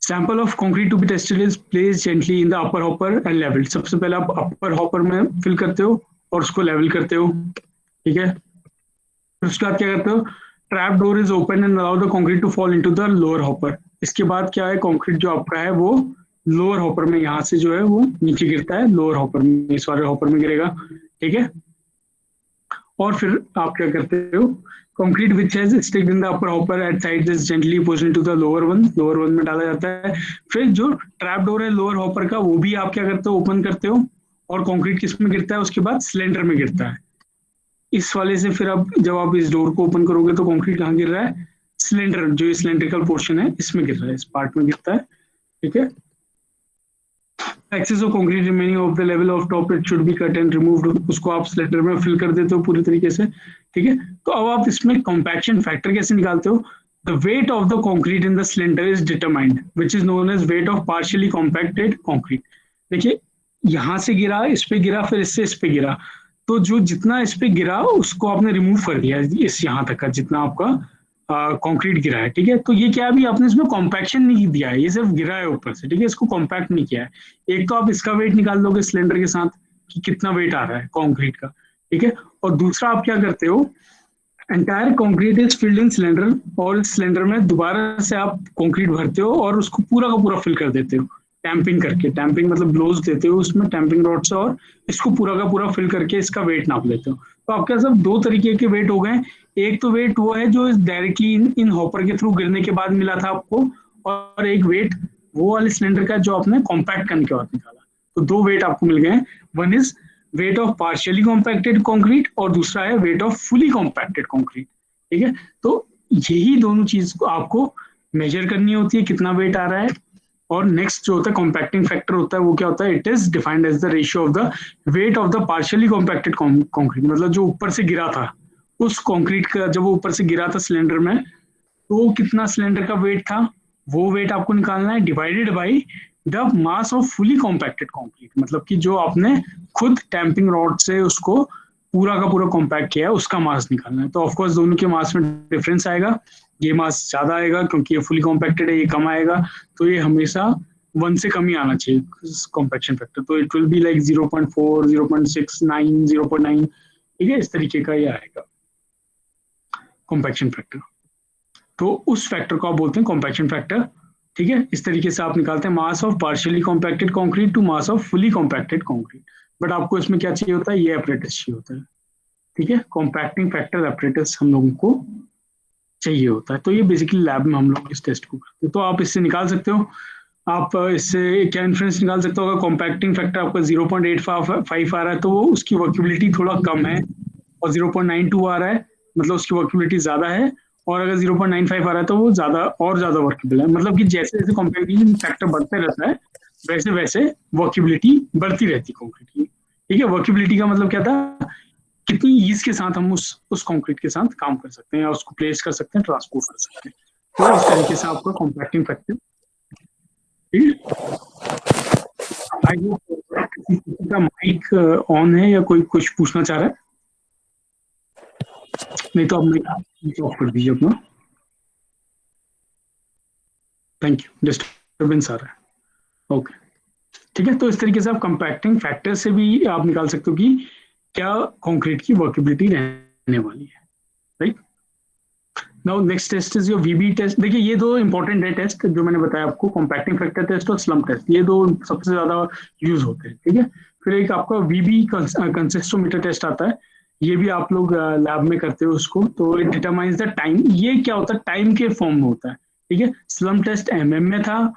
Sample of concrete to be tested is place gently in the upper hopper and level. सबसे पहले आप अपर हॉपर में फिल करते हो और उसको लेवल करते हो, ठीक है। फिर उसके बाद क्या करते हो, trap door is open and allow the concrete to fall into the lower hopper. इसके बाद क्या है, कंक्रीट जो आपका है वो लोअर हॉपर में, यहाँ से जो है वो नीचे गिरता है, लोअर हॉपर में, इस वाले हॉपर में गिरेगा, ठीक है। और फिर आप क्या करते हो, concrete which has sticked in the upper hopper at side is gently pushed into the lower one में डाला जाता है। फिर जो ट्रैप डोर है लोअर हॉपर का, वो भी आप क्या करते हो, ओपन करते हो, और कंक्रीट किस में गिरता है, उसके बाद सिलेंडर में गिरता है। इस वाले से फिर अब जब आप इस डोर को ओपन करोगे तो कंक्रीट कहाँ गिर रहा है, सिलेंडर, जो सिलेंड्रिकल पोर्शन है इसमें गिर रहा है, इस पार्ट में गिरता है, ठीक है। Excess of concrete remaining of the level of top it should be cut and removed. उसको आप सिलेंडर में फिल कर देते हो पूरी तरीके से, ठीक है। तो अब आप इसमें कॉम्पैक्शन फैक्टर कैसे निकालते हो। The weight of the concrete in the cylinder is determined which is known as weight of partially compacted concrete. देखिए यहाँ से गिरा, इस पे गिरा, फिर इससे इस पे गिरा, तो जो जितना इस पे गिरा उसको आपने रिमूव कर दिया, इस यहाँ तक का जितना आपका कंक्रीट गिरा है, ठीक है। तो ये क्या, अभी आपने इसमें कॉम्पैक्शन नहीं दिया है, ये सिर्फ गिरा है ऊपर से, ठीक है, इसको कॉम्पैक्ट नहीं किया है। एक तो आप इसका वेट निकाल लोगे सिलेंडर के साथ कि कितना वेट आ रहा है कंक्रीट का, ठीक है। और दूसरा आप क्या करते हो, entire concrete is filled in cylinder, और इस सिलेंडर में दोबारा से आप कंक्रीट भरते हो और उसको पूरा का पूरा फिल कर देते हो, टैंपिंग करके। टैंपिंग मतलब ब्लोज देते हो उसमें टैंपिंग रॉड से, और इसको पूरा का पूरा फिल करके इसका वेट नाप लेते हो। तो आपके सब दो तरीके के वेट हो गए। एक तो वेट वो है जो डायरेक्टली इन हॉपर के थ्रू गिरने के बाद मिला था आपको, और एक वेट वो वाले सिलेंडर का जो आपने कॉम्पैक्ट करने के बाद निकाला। तो दो वेट आपको मिल गए, one is wait of partially compacted concrete और दूसरा है weight of fully compacted concrete, ठीक है। तो यही दोनों चीज को आपको मेजर करनी होती है, कितना वेट आ रहा है। और नेक्स्ट जो होता है कॉम्पैक्टिंग फैक्टर होता है, वो क्या होता है, it is defined as the ratio of the weight of the partially compacted concrete. मतलब जो ऊपर से गिरा था उस कंक्रीट का, जब वो ऊपर से गिरा था सिलेंडर में, तो कितना सिलेंडर का वेट था, वो वेट आपको निकालना है, divided by the mass of fully compacted concrete. मतलब कि जो आपने खुद टैंपिंग रॉड से उसको पूरा का पूरा कॉम्पैक्ट किया है, उसका मास निकालना है। तो ऑफकोर्स दोनों के मास में डिफरेंस आएगा, ये मास ज्यादा आएगा क्योंकि ये फुली कॉम्पैक्टेड है, ये कम आएगा। तो ये हमेशा 1 से कम ही आना चाहिए कॉम्पैक्शन फैक्टर। तो इट विल बी लाइक 0.4, 0.69, 0.9, ठीक है, इस तरीके का ये आएगा कॉम्पैक्शन फैक्टर। तो उस फैक्टर को आप बोलते हैं कॉम्पैक्शन फैक्टर, ठीक है। इस तरीके से आप निकालते हैं mass of partially compacted concrete to mass of fully compacted concrete. But आपको इसमें क्या चाहिए होता है, ये apparatus चाहिए होता है, ठीक है। कॉम्पैक्टिंग फैक्टर apparatus हम लोगों को चाहिए होता है। तो ये बेसिकली लैब में हम लोग इस टेस्ट को करते हैं। तो आप इससे निकाल सकते हो, आप इससे क्या इन्फ्लुएंस निकाल सकते हो, अगर कॉम्पैक्टिंग फैक्टर आपका 0.85 आ रहा है तो वो उसकी वर्केबिलिटी थोड़ा कम है, और 0.92 आ रहा है मतलब उसकी वर्केबिलिटी ज्यादा है, और अगर 0.95 आ रहा है तो वो ज्यादा और ज्यादा वर्केबल है। मतलब कि जैसे जैसे कॉम्पैक्टिंग फैक्टर बढ़ते रहता है वैसे वैसे वर्केबिलिटी बढ़ती रहती है कंक्रीट की, ठीक है। वर्केबिलिटी का मतलब क्या था, कितनी ईज के साथ हम उस कंक्रीट के साथ काम कर सकते हैं, या उसको प्लेस कर सकते हैं, ट्रांसपोर्ट कर सकते हैं। तो इस तरीके से आपका कॉम्पैक्टिंग फैक्टर, आई होप किसी का माइक ऑन है या कोई कुछ पूछना चाह रहा है, नहीं तो अब माइक ऑफ कर दीजिए अपना। थैंक यू, डिस्टर्बेंस आ रहा है, ओके, ठीक है। तो इस तरीके से आप कॉम्पैक्टिंग फैक्टर से भी आप निकाल सकते हो कि क्या कंक्रीट की वर्केबिलिटी रहने वाली है, right. Now next test is your VB test. देखिए ये दो इंपॉर्टेंट है टेस्ट जो मैंने बताया आपको, कॉम्पैक्टिंग फैक्टर टेस्ट और स्लम्प टेस्ट, ये दो सबसे ज्यादा यूज होते हैं, ठीक है। फिर एक आपका वीबी कंसिस्टोमीटर टेस्ट आता है, ये भी आप लोग लैब में करते हो उसको। तो इट डिटरमाइंस द टाइम, ये क्या होता है, टाइम के फॉर्म में होता है, ठीक है। स्लम्प टेस्ट में था,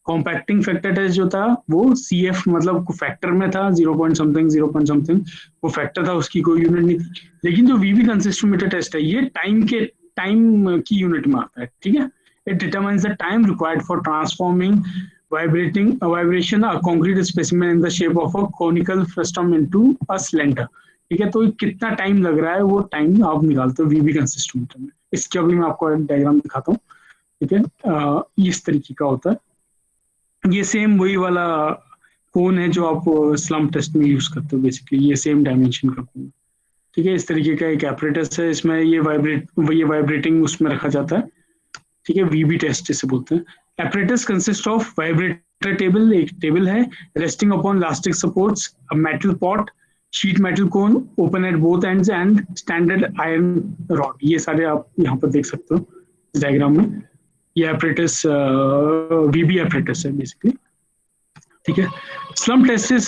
कॉम्पैक्टिंग फैक्टर टेस्ट जो था वो CF मतलब फैक्टर में था, 0.something वो फैक्टर था, उसकी कोई यूनिट नहीं थी। लेकिन जो वीबी कंसिस्टोमीटर टेस्ट है ये टाइम की यूनिट में आता है, ठीक है। It determines the time required for transforming vibration a concrete specimen in the shape of a conical frustum into a cylinder, ठीक है। तो कितना टाइम लग रहा है वो टाइम आप निकालते हो वीबी कंसिस्टोमीटर में। इसके अभी मैं आपको एक डायग्राम दिखाता हूँ, ठीक है। इस तरीके का होता है, ये सेम वही वाला कोन है जो आप स्लम्प टेस्ट में यूज करते हो, बेसिकली ये सेम डायमेंशन का कोन, ठीक है। इस तरीके का एक apparatus है, इसमें ये वाइब्रेटिंग उसमें रखा जाता है, ठीक है, वीबी टेस्ट जिसे बोलते हैं. Apparatus consists of vibrator table, एक टेबल है, resting upon elastic supports, a metal pot, sheet metal cone, open at both ends and standard iron rod. ये सारे आप यहाँ पर देख सकते हो इस डायग्राम में. ये apparatus VB apparatus है बेसिकली. ठीक है. Slump test is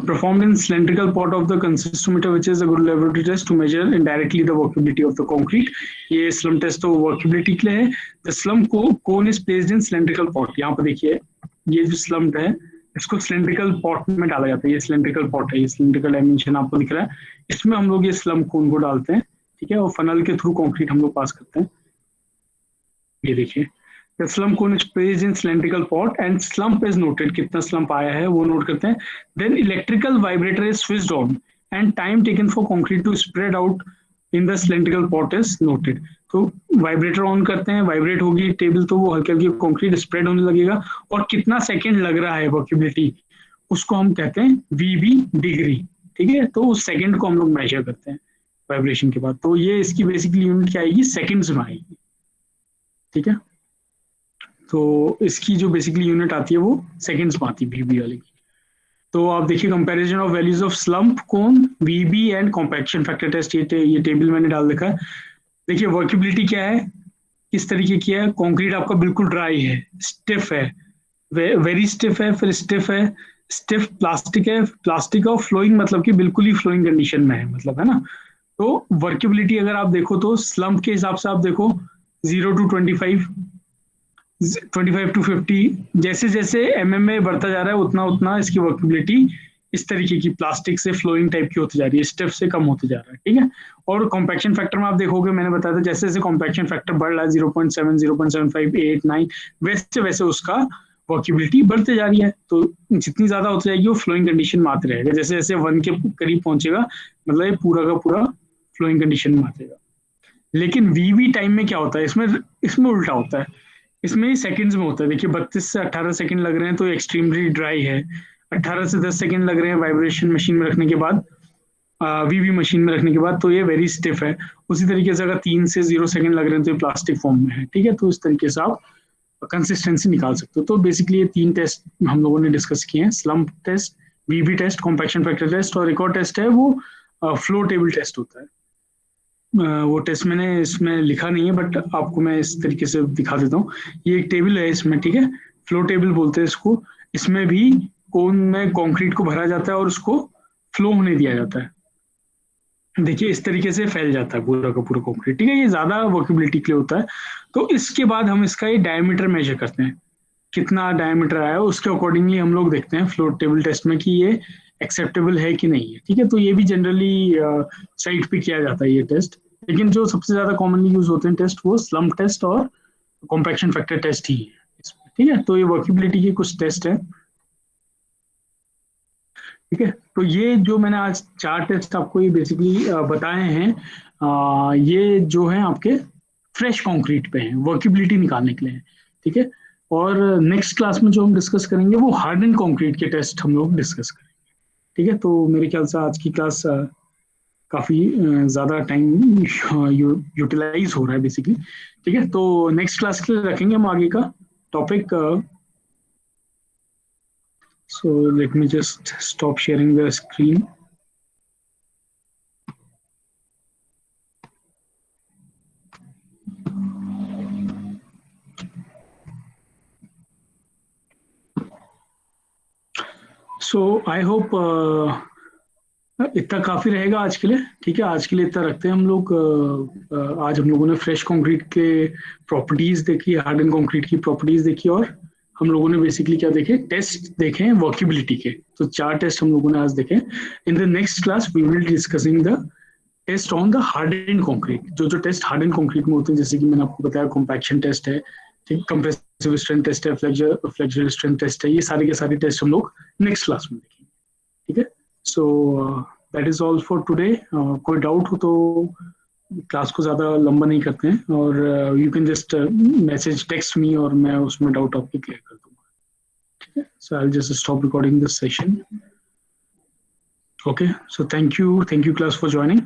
performed in cylindrical pot of the consistometer, which is a good laboratory test to measure indirectly the workability of the concrete. ये slump test तो workability के लिए है. The slump cone is placed in cylindrical pot. यहाँ पर देखिए ये जो slump है इसको cylindrical pot में डाला जाता है. ये cylindrical pot है, ये cylindrical dimension आपको दिख रहा है. इसमें हम लोग ये slump cone को डालते हैं. ठीक है, और funnel के थ्रू concrete हम लोग पास करते हैं. ये देखिए The slump cone is placed in cylindrical pot and slump is noted. कितना slump आया है वो नोट करते हैं. Then electrical vibrator is switched on and time taken for concrete to spread out in the cylindrical pot is noted. तो vibrator on करते हैं, vibrate होगी टेबल तो वो हल्की हल्की कंक्रीट स्प्रेड होने लगेगा. और कितना सेकंड लग रहा है वर्केबिलिटी उसको हम कहते हैं वीबी डिग्री. ठीक है, तो उस सेकंड को हम लोग मेजर करते हैं वाइब्रेशन के बाद. तो ये इसकी बेसिकली यूनिट क्या आएगी, सेकंड्स में आएगी. ठीक है, तो इसकी जो बेसिकली यूनिट आती है वो सेकंड्स में आती है वीबी वाले की. तो आप देखिए comparison of values of slump cone VB and compaction factor test. ये टेबल मैंने डाल रखा है. देखिए वर्केबिलिटी क्या है, किस तरीके की है. कंक्रीट आपका बिल्कुल ड्राई है, स्टिफ है, वेरी स्टिफ है, फिर स्टिफ है, स्टिफ प्लास्टिक है, प्लास्टिक और फ्लोइंग मतलब कि बिल्कुल ही फ्लोइंग कंडीशन में है, मतलब है ना. तो वर्केबिलिटी अगर आप देखो तो स्लम्प के हिसाब से आप देखो 0 to 25 to 50, जैसे जैसे एमएम में बढ़ता जा रहा है उतना उतना इसकी वर्केबिलिटी इस तरीके की प्लास्टिक से फ्लोइंग टाइप की होती जा रही है, स्टिफ से कम होते जा रहा है. ठीक है, और कॉम्पैक्शन फैक्टर में आप देखोगे मैंने बताया था जैसे जैसे कॉम्पैक्शन फैक्टर बढ़ रहा है 0.7, 0.75, 8, 9 वैसे वैसे उसका वर्केबिलिटी बढ़ते जा रही है. तो जितनी ज्यादा होती जाएगी वो फ्लोइंग कंडीशन में आते रहेगा. जैसे जैसे 1 के करीब पहुंचेगा मतलब ये पूरा का पूरा फ्लोइंग कंडीशन में आतेगा. लेकिन वीवी टाइम में क्या होता है, इसमें उल्टा होता है. इसमें सेकंड्स में होता है. देखिए 32 से 18 सेकंड लग रहे हैं तो एक्सट्रीमली ड्राई है. 18 से 10 सेकंड लग रहे हैं वाइब्रेशन मशीन में रखने के बाद, वीवी मशीन में रखने के बाद, तो ये वेरी स्टिफ है. उसी तरीके से अगर 3 से 0 सेकंड लग रहे हैं तो ये प्लास्टिक फॉर्म में है. ठीक है, तो इस तरीके से आप कंसिस्टेंसी निकाल सकते हो. तो बेसिकली ये 3 टेस्ट हम लोगों ने डिस्कस किए हैं, स्लम्प टेस्ट, वीवी टेस्ट, कॉम्पैक्शन फैक्टर टेस्ट, और एक और टेस्ट है वो फ्लो टेबल टेस्ट होता है. वो टेस्ट मैंने इसमें लिखा नहीं है बट आपको मैं इस तरीके से दिखा देता हूँ. ये एक टेबल है इसमें, ठीक है, फ्लो टेबल बोलते हैं इसको. इसमें भी कोन में कंक्रीट को भरा जाता है और उसको फ्लो होने दिया जाता है. देखिए इस तरीके से फैल जाता है पूरा का पूरा कंक्रीट. ठीक है, ये ज्यादा वर्केबिलिटी के लिए होता है. तो इसके बाद हम इसका ये डायमीटर मेजर करते हैं, कितना डायमीटर आया उसके अकॉर्डिंगली हम लोग देखते हैं फ्लो टेबल टेस्ट में कि ये एक्सेप्टेबल है कि नहीं है. ठीक है, तो ये भी जनरली साइट पे किया जाता है ये टेस्ट. लेकिन जो सबसे ज्यादा कॉमनली यूज होते हैं टेस्ट वो स्लम्प टेस्ट और कॉम्पैक्शन फैक्टर टेस्ट ही है इसमें. ठीक है, तो ये वर्केबिलिटी के कुछ टेस्ट है. ठीक है, तो ये जो मैंने आज 4 टेस्ट आपको ये बेसिकली बताए हैं, ये जो है आपके फ्रेश कंक्रीट पे हैं, वर्केबिलिटी निकालने के लिए हैं. ठीक है, और नेक्स्ट क्लास में जो हम डिस्कस करेंगे वो हार्डन कंक्रीट के टेस्ट हम लोग डिस्कस करेंगे. ठीक है, तो मेरे ख्याल से आज की क्लास काफी ज्यादा टाइम यूटिलाइज हो रहा है बेसिकली. ठीक है, तो नेक्स्ट क्लास के लिए रखेंगे हम आगे का topic. So let me just stop sharing the screen. So I hope इतना काफी रहेगा आज के लिए. ठीक है, आज के लिए इतना रखते हैं हम लोग. आज हम लोगों ने फ्रेश कंक्रीट के प्रॉपर्टीज देखी, हार्डन कंक्रीट की प्रॉपर्टीज देखी, और हम लोगों ने बेसिकली क्या देखे, टेस्ट देखे हैं वर्केबिलिटी के. तो 4 टेस्ट हम लोगों ने आज देखे. In the next class we will discussing the test on the harden concrete. जो टेस्ट हार्डन कंक्रीट में होते हैं, जैसे कि मैंने आपको बताया कॉम्पैक्शन टेस्ट है, ठीक, कंप्रेसिव स्ट्रेंथ टेस्ट है, फ्लेक्सुरल स्ट्रेंथ टेस्ट है. ये सारे के सारे टेस्ट हम लोग नेक्स्ट क्लास में देखेंगे. ठीक है, so that is all for today. कोई डाउट हो तो क्लास को ज़्यादा लंबा नहीं करते हैं, और you can just message text me और मैं उसमें डाउट आपके क्लियर कर दूंगा. ठीक है, so I will just stop recording this session. Okay, so thank you class for joining.